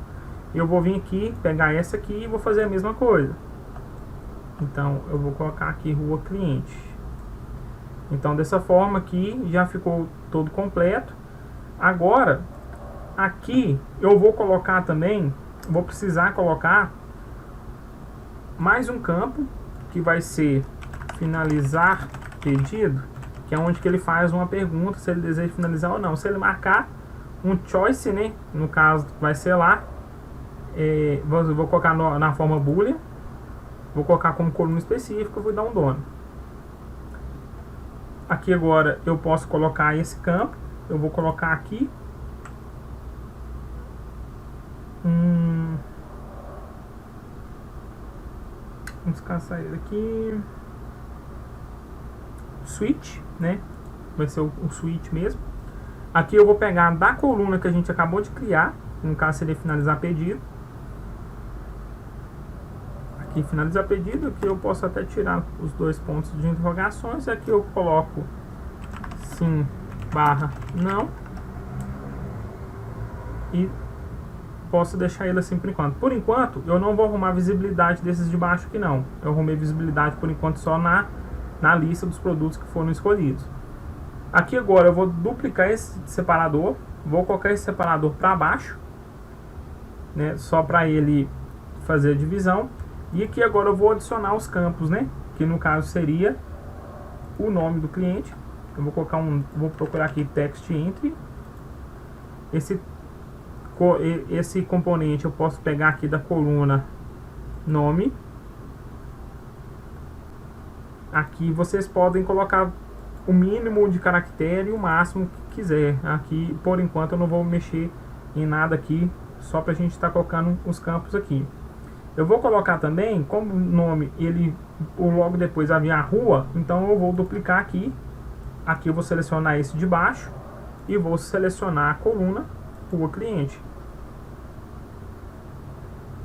Speaker 1: Eu vou vir aqui, pegar essa aqui e vou fazer a mesma coisa. Então eu vou colocar aqui rua cliente. Então dessa forma aqui já ficou todo completo. Agora aqui eu vou colocar também, vou precisar colocar mais um campo que vai ser finalizar pedido, que é onde que ele faz uma pergunta se ele deseja finalizar ou não. Se ele marcar um choice, né, no caso vai ser lá, vou colocar na forma boolean, vou colocar como coluna específica, vou dar um done. Aqui agora eu posso colocar esse campo, eu vou colocar aqui vamos descansar ele aqui, switch, né, vai ser o switch mesmo. Aqui eu vou pegar da coluna que a gente acabou de criar, no caso seria finalizar pedido. Aqui finalizar pedido, aqui eu posso até tirar os dois pontos de interrogações. Aqui eu coloco sim barra não. e posso deixar ele assim por enquanto. Por enquanto, eu não vou arrumar visibilidade desses de baixo aqui não. Eu arrumei visibilidade por enquanto só na lista dos produtos que foram escolhidos. Aqui agora eu vou duplicar esse separador, vou colocar esse separador para baixo, né, só para ele fazer a divisão. E aqui agora eu vou adicionar os campos, né, que no caso seria o nome do cliente. Eu vou colocar vou procurar aqui text entry. Esse componente eu posso pegar aqui da coluna nome. Aqui vocês podem colocar o mínimo de caractere e o máximo que quiser. Aqui por enquanto eu não vou mexer em nada aqui, só para a gente estar colocando os campos aqui. Eu vou colocar também, como o nome logo depois havia a rua, então eu vou duplicar aqui. Aqui eu vou selecionar esse de baixo e vou selecionar a coluna rua cliente.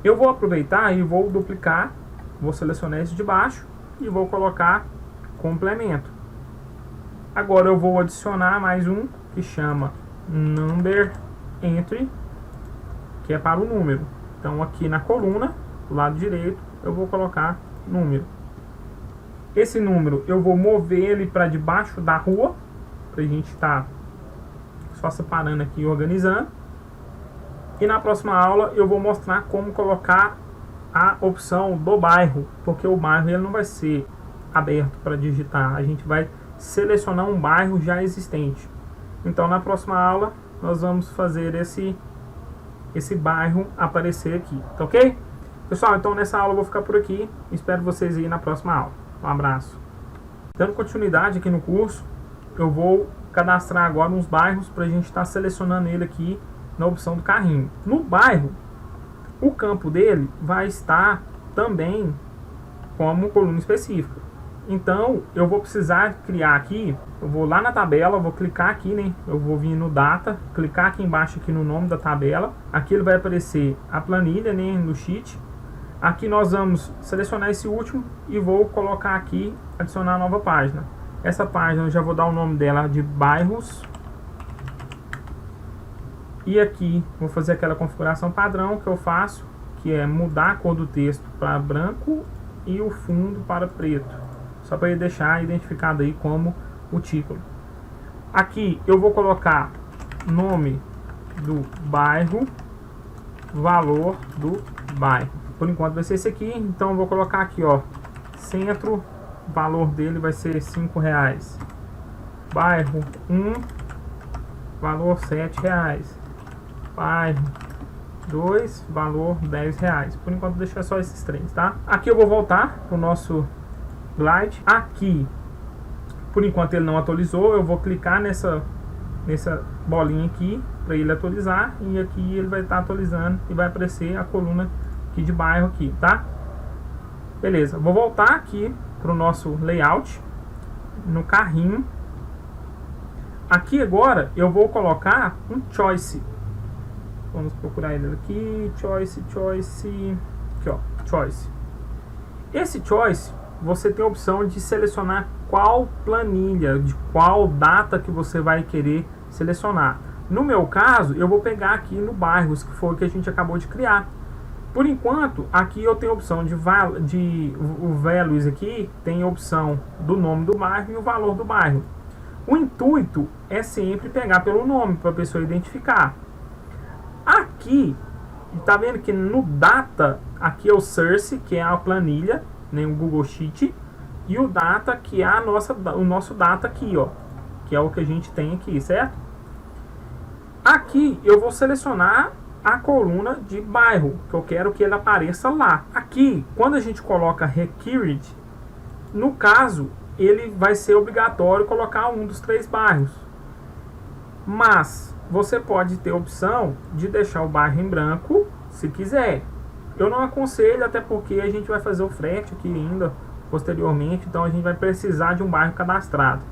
Speaker 1: Eu vou aproveitar e vou duplicar, vou selecionar esse de baixo e vou colocar complemento. Agora eu vou adicionar mais um que chama number entry, que é para o número. Então aqui na coluna, do lado direito, eu vou colocar número. Esse número eu vou mover ele para debaixo da rua, para a gente estar só separando aqui e organizando. E na próxima aula eu vou mostrar como colocar a opção do bairro, porque o bairro ele não vai ser aberto para digitar, a gente vai selecionar um bairro já existente. Então na próxima aula nós vamos fazer esse bairro aparecer aqui, tá ok? Pessoal, então nessa aula eu vou ficar por aqui, espero vocês aí na próxima aula. Um abraço. Dando continuidade aqui no curso, eu vou cadastrar agora uns bairros para a gente estar selecionando ele aqui na opção do carrinho. No bairro, o campo dele vai estar também como coluna específica. Então, eu vou precisar criar aqui, eu vou lá na tabela, vou clicar aqui, né? Eu vou vir no data, clicar aqui embaixo aqui no nome da tabela. Aqui ele vai aparecer a planilha, né, no sheet. Aqui nós vamos selecionar esse último e vou colocar aqui, adicionar a nova página. Essa página eu já vou dar o nome dela de bairros. E aqui vou fazer aquela configuração padrão que eu faço, que é mudar a cor do texto para branco e o fundo para preto, só para ele deixar identificado aí como o título. Aqui eu vou colocar nome do bairro, valor do bairro. Por enquanto vai ser esse aqui, então eu vou colocar aqui, ó, centro, valor dele vai ser R$5. Bairro 1, valor R$7. Bairro 2, valor R$10. Por enquanto vou deixar só esses três, tá? Aqui eu vou voltar pro nosso Glide. Aqui, por enquanto ele não atualizou, eu vou clicar nessa bolinha aqui para ele atualizar, e aqui ele vai estar atualizando e vai aparecer a coluna aqui de bairro aqui, tá? Beleza, vou voltar aqui pro nosso layout, no carrinho. Aqui agora eu vou colocar um choice. Vamos procurar ele aqui, choice, aqui ó, choice. Esse choice, você tem a opção de selecionar qual planilha, de qual data que você vai querer selecionar. No meu caso, eu vou pegar aqui no bairros, que foi o que a gente acabou de criar. Por enquanto, aqui eu tenho a opção o values aqui, tem a opção do nome do bairro e o valor do bairro. O intuito é sempre pegar pelo nome, para a pessoa identificar. Aqui, tá vendo que no data, aqui é o source, que é a planilha, né, o Google Sheet, e o data, que é o nosso data aqui, ó, que é o que a gente tem aqui, certo? Aqui eu vou selecionar a coluna de bairro, que eu quero que ele apareça lá. Aqui, quando a gente coloca required, no caso, ele vai ser obrigatório colocar um dos 3 bairros. Mas você pode ter a opção de deixar o bairro em branco, se quiser. Eu não aconselho, até porque a gente vai fazer o frete aqui ainda posteriormente, então a gente vai precisar de um bairro cadastrado.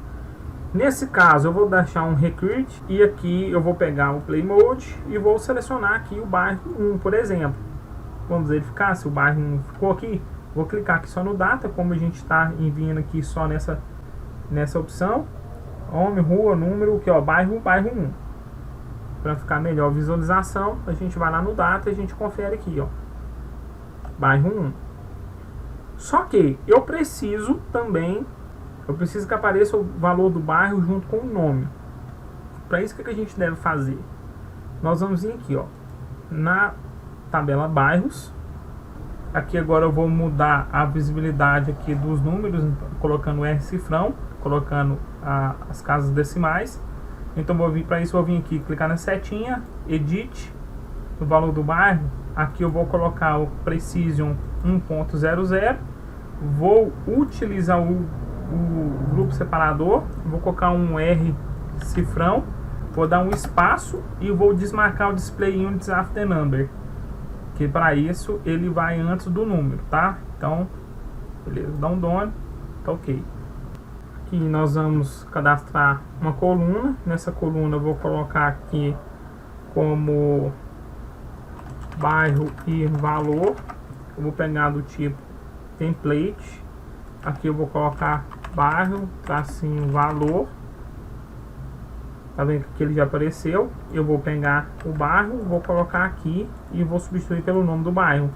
Speaker 1: Nesse caso eu vou deixar um required, e aqui eu vou pegar o play mode e vou selecionar aqui o bairro 1, por exemplo. Vamos verificar se o bairro 1 ficou aqui. Vou clicar aqui só no data, como a gente está enviando aqui só nessa opção. Nome, rua, número, aqui ó, bairro 1. para ficar melhor a visualização, a gente vai lá no data e a gente confere aqui, ó, bairro 1. Só que eu preciso que apareça o valor do bairro junto com o nome. Para isso, o que a gente deve fazer? Nós vamos vir aqui, ó, na tabela bairros. Aqui agora eu vou mudar a visibilidade aqui dos números, colocando o R cifrão, colocando as casas decimais. Então vou vir para isso, vou vir aqui, clicar na setinha, edit, o valor do bairro. Aqui eu vou colocar o Precision 1.00. Vou utilizar o grupo separador, vou colocar um R cifrão, vou dar um espaço e vou desmarcar o Display Units After Number, que para isso ele vai antes do número, tá? Então, beleza, dá um done, tá ok. Aqui nós vamos cadastrar uma coluna. Nessa coluna eu vou colocar aqui como bairro e valor. Eu vou pegar do tipo template. Aqui eu vou colocar bairro, tracinho valor. Tá vendo que ele já apareceu? Eu vou pegar o bairro, vou colocar aqui e vou substituir pelo nome do bairro.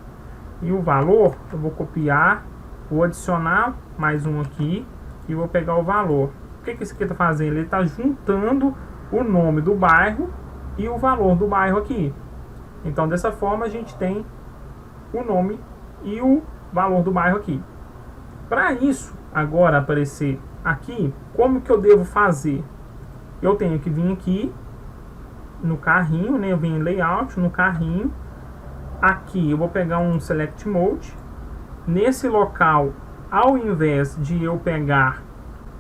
Speaker 1: E o valor eu vou copiar, vou adicionar mais um aqui e vou pegar o valor. O que esse aqui está fazendo? Ele está juntando o nome do bairro e o valor do bairro aqui. Então dessa forma a gente tem o nome e o valor do bairro aqui. Para isso agora aparecer aqui, como que eu devo fazer? Eu tenho que vir aqui no carrinho, né? Eu venho em layout, no carrinho. Aqui eu vou pegar um select mode. Nesse local, ao invés de eu pegar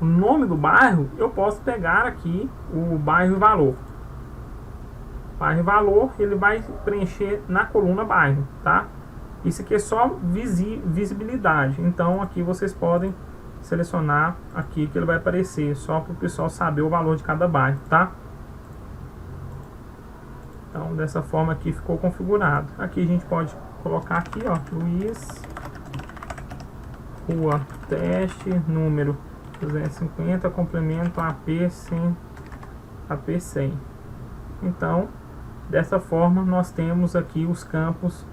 Speaker 1: o nome do bairro, eu posso pegar aqui o bairro e valor. Bairro e valor, ele vai preencher na coluna bairro, tá? Isso aqui é só visibilidade. Então aqui vocês podem selecionar aqui que ele vai aparecer, só para o pessoal saber o valor de cada bairro, tá? Então dessa forma aqui ficou configurado. Aqui a gente pode colocar aqui, ó, Luiz, rua teste, número 250, complemento AP100, AP100. Então dessa forma nós temos aqui os campos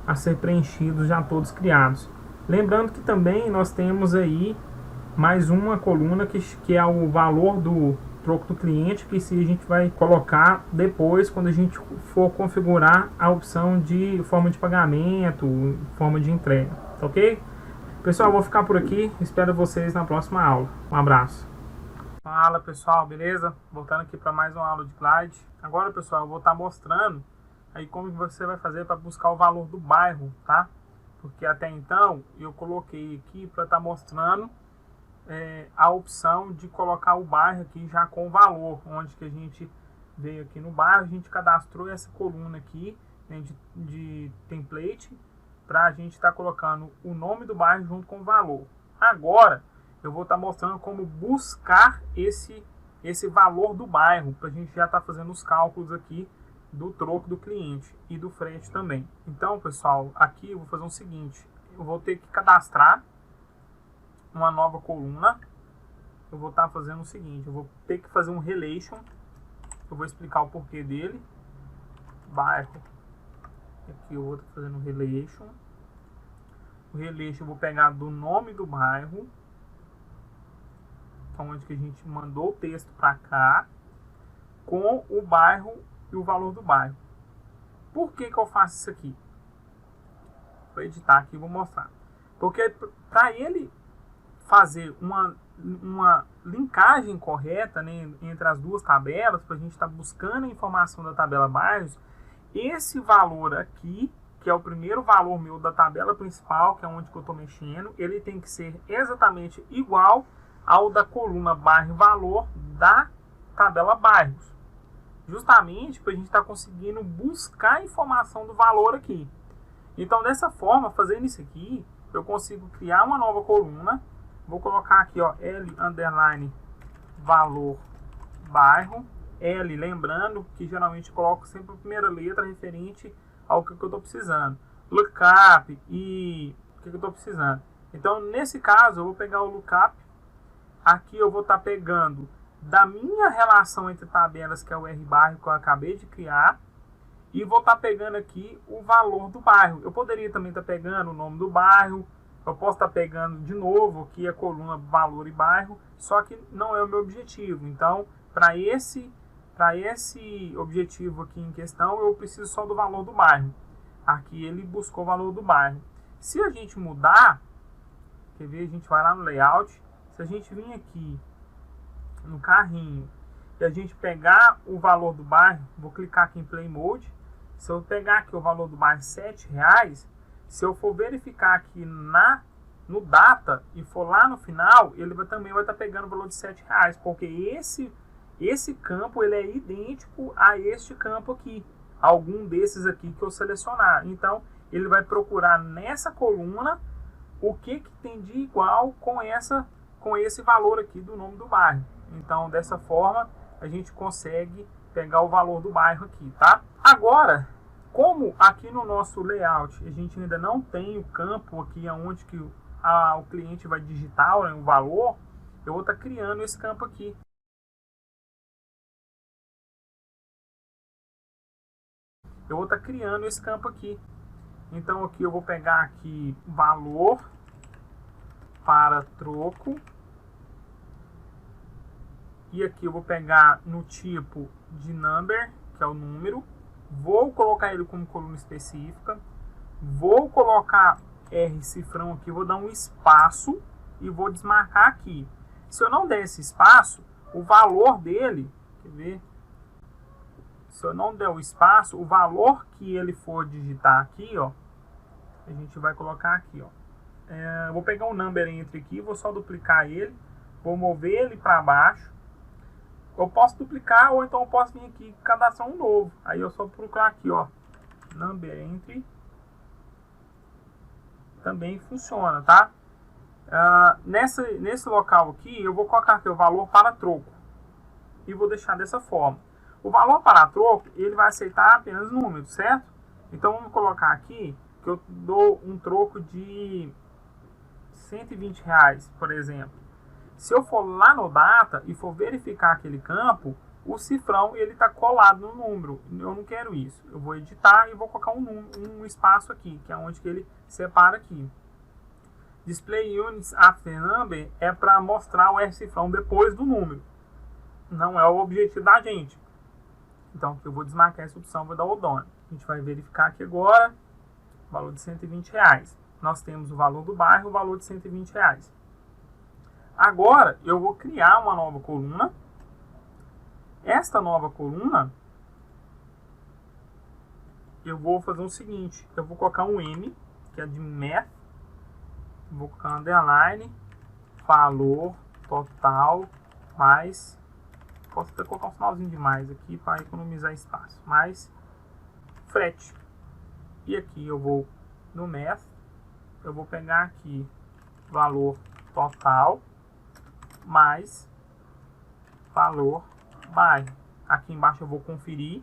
Speaker 1: a ser preenchidos já todos criados. Lembrando que também nós temos aí mais uma coluna que é o valor do troco do cliente, que se a gente vai colocar depois quando a gente for configurar a opção de forma de pagamento, forma de entrega, tá ok? Pessoal, eu vou ficar por aqui, espero vocês na próxima aula. Um abraço. Fala pessoal, beleza? Voltando aqui para mais uma aula de Glide. Agora pessoal, eu vou estar mostrando aí como você vai fazer para buscar o valor do bairro, tá? Porque até então eu coloquei aqui para estar mostrando a opção de colocar o bairro aqui já com o valor, onde que a gente veio aqui no bairro, a gente cadastrou essa coluna aqui, né, de template, para a gente estar colocando o nome do bairro junto com o valor. Agora eu vou estar mostrando como buscar esse valor do bairro, para a gente já estar fazendo os cálculos aqui do troco do cliente e do frete também. Então pessoal, aqui eu vou fazer o seguinte, eu vou ter que cadastrar uma nova coluna. Eu vou estar fazendo o seguinte, eu vou ter que fazer um relation, eu vou explicar o porquê dele. Bairro, aqui eu vou estar fazendo um relation. O relation eu vou pegar do nome do bairro, então onde que a gente mandou o texto para cá, com o bairro e o valor do bairro. Por que que eu faço isso aqui? Vou editar aqui e vou mostrar. Porque para ele fazer uma linkagem correta, né, entre as duas tabelas, para a gente estar buscando a informação da tabela bairros, esse valor aqui, que é o primeiro valor meu da tabela principal, que é onde que eu estou mexendo, ele tem que ser exatamente igual ao da coluna bairro e valor da tabela bairros. Justamente para a gente estar conseguindo buscar a informação do valor aqui. Então dessa forma, fazendo isso aqui, eu consigo criar uma nova coluna. Vou colocar aqui, ó, L underline valor bairro. L, lembrando que geralmente coloco sempre a primeira letra referente ao que eu estou precisando. Lookup e o que eu estou precisando. Então nesse caso eu vou pegar o lookup. Aqui eu vou estar pegando da minha relação entre tabelas, que é o R-bairro que eu acabei de criar, e vou estar pegando aqui o valor do bairro. Eu poderia também estar pegando o nome do bairro, eu posso estar pegando de novo aqui a coluna valor e bairro, só que não é o meu objetivo. Então, para esse objetivo aqui em questão, eu preciso só do valor do bairro. Aqui ele buscou o valor do bairro. Se a gente mudar, quer ver, a gente vai lá no layout, se a gente vir aqui no carrinho e a gente pegar o valor do bairro, vou clicar aqui em Play Mode, se eu pegar aqui o valor do bairro R$7, se eu for verificar aqui no data e for lá no final, ele também vai estar pegando o valor de R$7, porque esse campo ele é idêntico a este campo aqui, algum desses aqui que eu selecionar. Então ele vai procurar nessa coluna o que tem de igual com esse valor aqui do nome do bairro. Então dessa forma a gente consegue pegar o valor do bairro aqui, tá? Agora, como aqui no nosso layout a gente ainda não tem o campo aqui onde que o cliente vai digitar, né, o valor, eu vou estar criando esse campo aqui. Então aqui eu vou pegar aqui valor para troco. E aqui eu vou pegar no tipo de number, que é o número. Vou colocar ele como coluna específica. Vou colocar R cifrão aqui, vou dar um espaço e vou desmarcar aqui. Se eu não der esse espaço, o valor dele, quer ver? Se eu não der o espaço, o valor que ele for digitar aqui, ó, a gente vai colocar aqui, ó. Vou pegar um number entre aqui, vou só duplicar ele, vou mover ele para baixo. Eu posso duplicar ou então eu posso vir aqui e cadastrar um novo. Aí eu só procurar aqui, ó, number entry. Também funciona, tá? Nesse local aqui, eu vou colocar aqui o valor para troco. E vou deixar dessa forma. O valor para troco, ele vai aceitar apenas números, certo? Então vamos colocar aqui que eu dou um troco de R$120, por exemplo. Se eu for lá no data e for verificar aquele campo, o cifrão ele está colado no número. Eu não quero isso. Eu vou editar e vou colocar um espaço aqui, que é onde que ele separa aqui. Display Units After Number é para mostrar o R cifrão depois do número. Não é o objetivo da gente. Então aqui eu vou desmarcar essa opção, vou dar o done. A gente vai verificar aqui agora o valor de R$120. Nós temos o valor do bairro, o valor de R$120. Agora eu vou criar uma nova coluna. Esta nova coluna, eu vou fazer o seguinte, eu vou colocar um M, que é de math, vou colocar underline, valor total, mais, posso até colocar um finalzinho de mais aqui para economizar espaço, mais frete. E aqui eu vou no math, eu vou pegar aqui valor total, mais valor bairro. Aqui embaixo eu vou conferir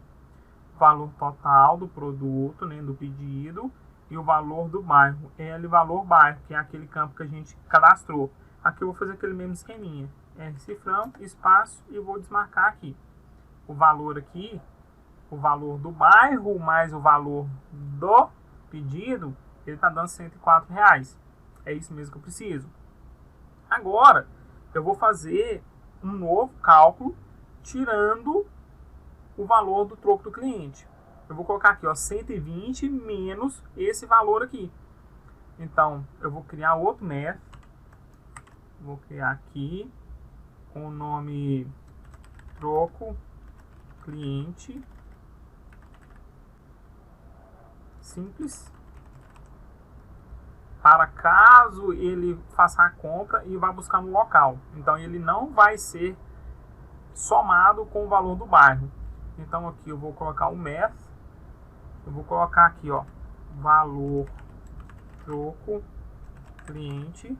Speaker 1: o valor total do produto, né, do pedido, e o valor do bairro, L valor bairro, que é aquele campo que a gente cadastrou. Aqui eu vou fazer aquele mesmo esqueminha, R cifrão, espaço, e vou desmarcar aqui. O valor aqui, o valor do bairro mais o valor do pedido, ele está dando R$104. É isso mesmo que eu preciso. Agora, eu vou fazer um novo cálculo, tirando o valor do troco do cliente. Eu vou colocar aqui, ó, 120 menos esse valor aqui. Então, eu vou criar outro math. Vou criar aqui com o nome troco cliente simples, para caso ele faça a compra e vá buscar no local. Então ele não vai ser somado com o valor do bairro. Então aqui eu vou colocar o math, eu vou colocar aqui, ó, valor troco cliente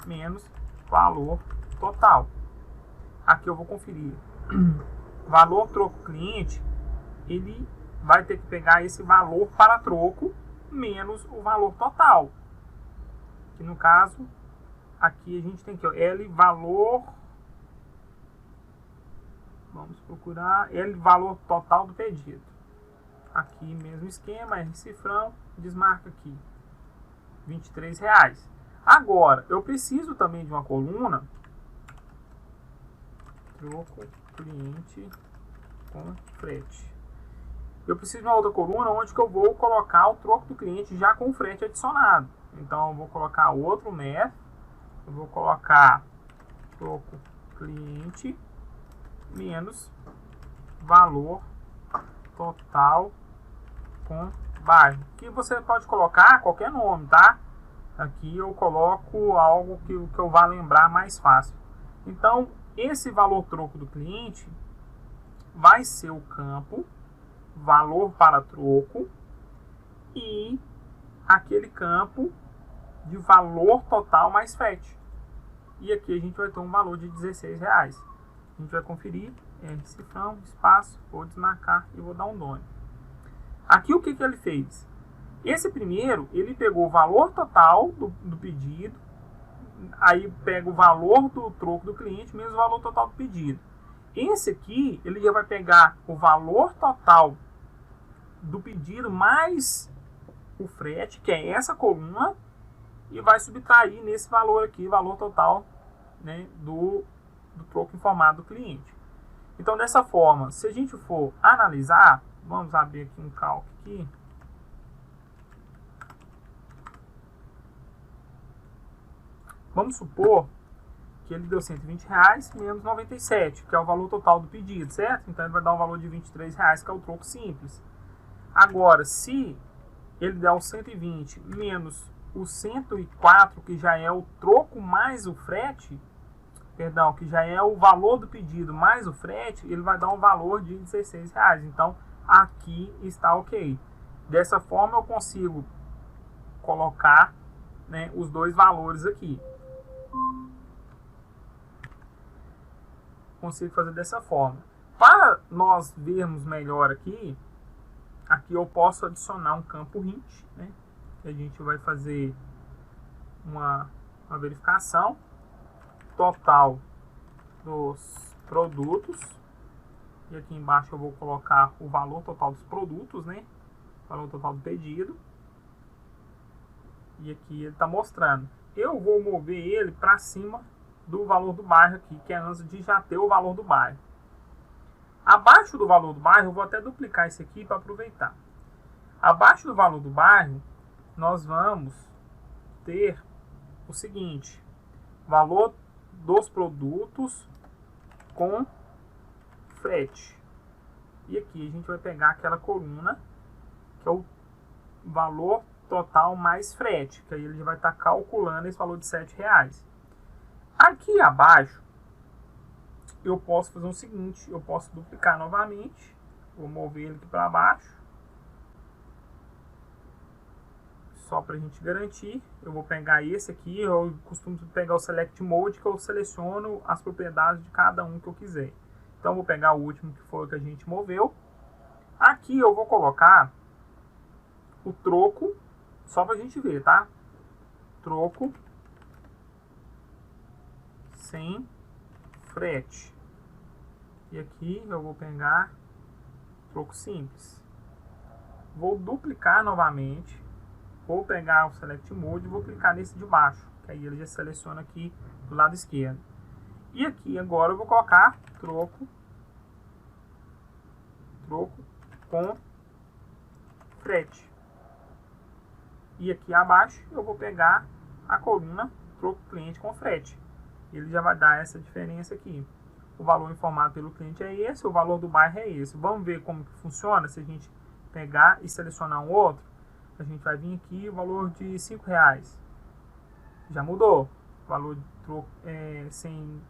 Speaker 1: menos valor total. Aqui eu vou conferir. Valor troco cliente, ele vai ter que pegar esse valor para troco menos o valor total. Que no caso, aqui a gente tem aqui, ó, L valor Vamos procurar ele, valor total do pedido. Aqui mesmo esquema, R cifrão, desmarca aqui. R$23. Agora, eu preciso também de uma coluna. Troco cliente com frete. Eu preciso de uma outra coluna onde que eu vou colocar o troco do cliente já com frete adicionado. Então, eu vou colocar outro método. Eu vou colocar troco cliente menos valor total com bairro. Que você pode colocar qualquer nome, tá? Aqui eu coloco algo que eu vá lembrar mais fácil. Então, esse valor troco do cliente vai ser o campo valor para troco e aquele campo de valor total mais frete. E aqui a gente vai ter um valor de R$16. A gente vai conferir, cifrão, espaço, vou desmarcar e vou dar um nome. Aqui o que ele fez? Esse primeiro, ele pegou o valor total do pedido, aí pega o valor do troco do cliente menos o valor total do pedido. Esse aqui, ele já vai pegar o valor total do pedido mais o frete, que é essa coluna, e vai subtrair nesse valor aqui, valor total, né, do troco informado do cliente. Então, dessa forma, se a gente for analisar, vamos abrir aqui um cálculo aqui. Vamos supor que ele deu R$120 menos 97, que é o valor total do pedido, certo? Então, ele vai dar um valor de R$23, que é o troco simples. Agora, se ele der o 120 menos o 104, que já é o troco mais o frete, perdão, que já é o valor do pedido mais o frete, ele vai dar um valor de R$16. Então, aqui está ok. Dessa forma, eu consigo colocar, né, os dois valores aqui. Consigo fazer dessa forma. Para nós vermos melhor aqui eu posso adicionar um campo hint, né? A gente vai fazer uma verificação total dos produtos. E aqui embaixo eu vou colocar o valor total dos produtos, né? Valor total do pedido. E aqui ele está mostrando. Eu vou mover ele para cima do valor do bairro aqui, que é antes de já ter o valor do bairro. Abaixo do valor do bairro, eu vou até duplicar isso aqui para aproveitar. Abaixo do valor do bairro, nós vamos ter o seguinte: valor dos produtos com frete. E aqui a gente vai pegar aquela coluna que é o valor total mais frete, que aí ele vai estar calculando esse valor de R$7. Aqui abaixo eu posso fazer o seguinte: eu posso duplicar novamente, vou mover ele aqui para baixo, só para a gente garantir. Eu vou pegar esse aqui, eu costumo pegar o Select Mode, que eu seleciono as propriedades de cada um que eu quiser. Então, eu vou pegar o último, que foi o que a gente moveu. Aqui eu vou colocar o troco, só para a gente ver, tá? Troco sem frete. E aqui eu vou pegar troco simples. Vou duplicar novamente. Vou pegar o Select Mode e vou clicar nesse de baixo, que aí ele já seleciona aqui do lado esquerdo. E aqui agora eu vou colocar troco com frete. E aqui abaixo eu vou pegar a coluna troco cliente com frete. Ele já vai dar essa diferença aqui. O valor informado pelo cliente é esse, o valor do bairro é esse. Vamos ver como que funciona se a gente pegar e selecionar um outro. A gente vai vir aqui, o valor de R$5. Já mudou. O valor de troco sem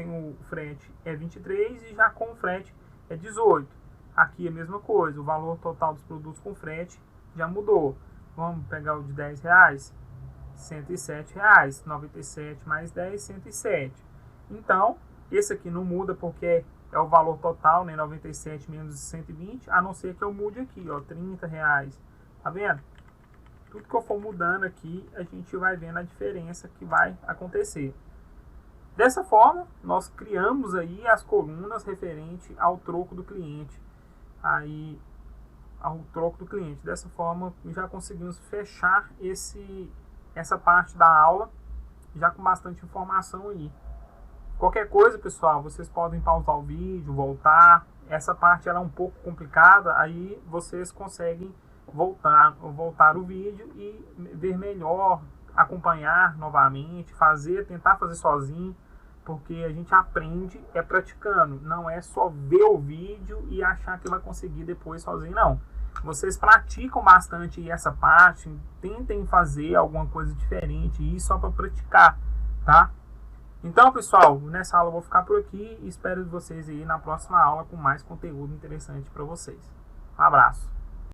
Speaker 1: o frete é 23 e já com o frete é 18. Aqui é a mesma coisa, o valor total dos produtos com frete já mudou. Vamos pegar o de R$10, R$107, 97 mais 10, 107. Então, esse aqui não muda porque é o valor total, né, 97 menos 120, a não ser que eu mude aqui, ó, R$30. Tá vendo? Tudo que eu for mudando aqui, a gente vai vendo a diferença que vai acontecer. Dessa forma, nós criamos aí as colunas referente ao troco do cliente. Aí, ao troco do cliente. Dessa forma, já conseguimos fechar essa parte da aula, já com bastante informação aí. Qualquer coisa, pessoal, vocês podem pausar o vídeo, voltar. Essa parte ela é um pouco complicada, aí vocês conseguem voltar o vídeo e ver melhor, acompanhar novamente, tentar fazer sozinho, porque a gente aprende praticando, não é só ver o vídeo e achar que vai conseguir depois sozinho, não. Vocês praticam bastante essa parte, tentem fazer alguma coisa diferente, e só para praticar, tá? Então, pessoal, nessa aula eu vou ficar por aqui e espero vocês aí na próxima aula com mais conteúdo interessante para vocês. Um abraço!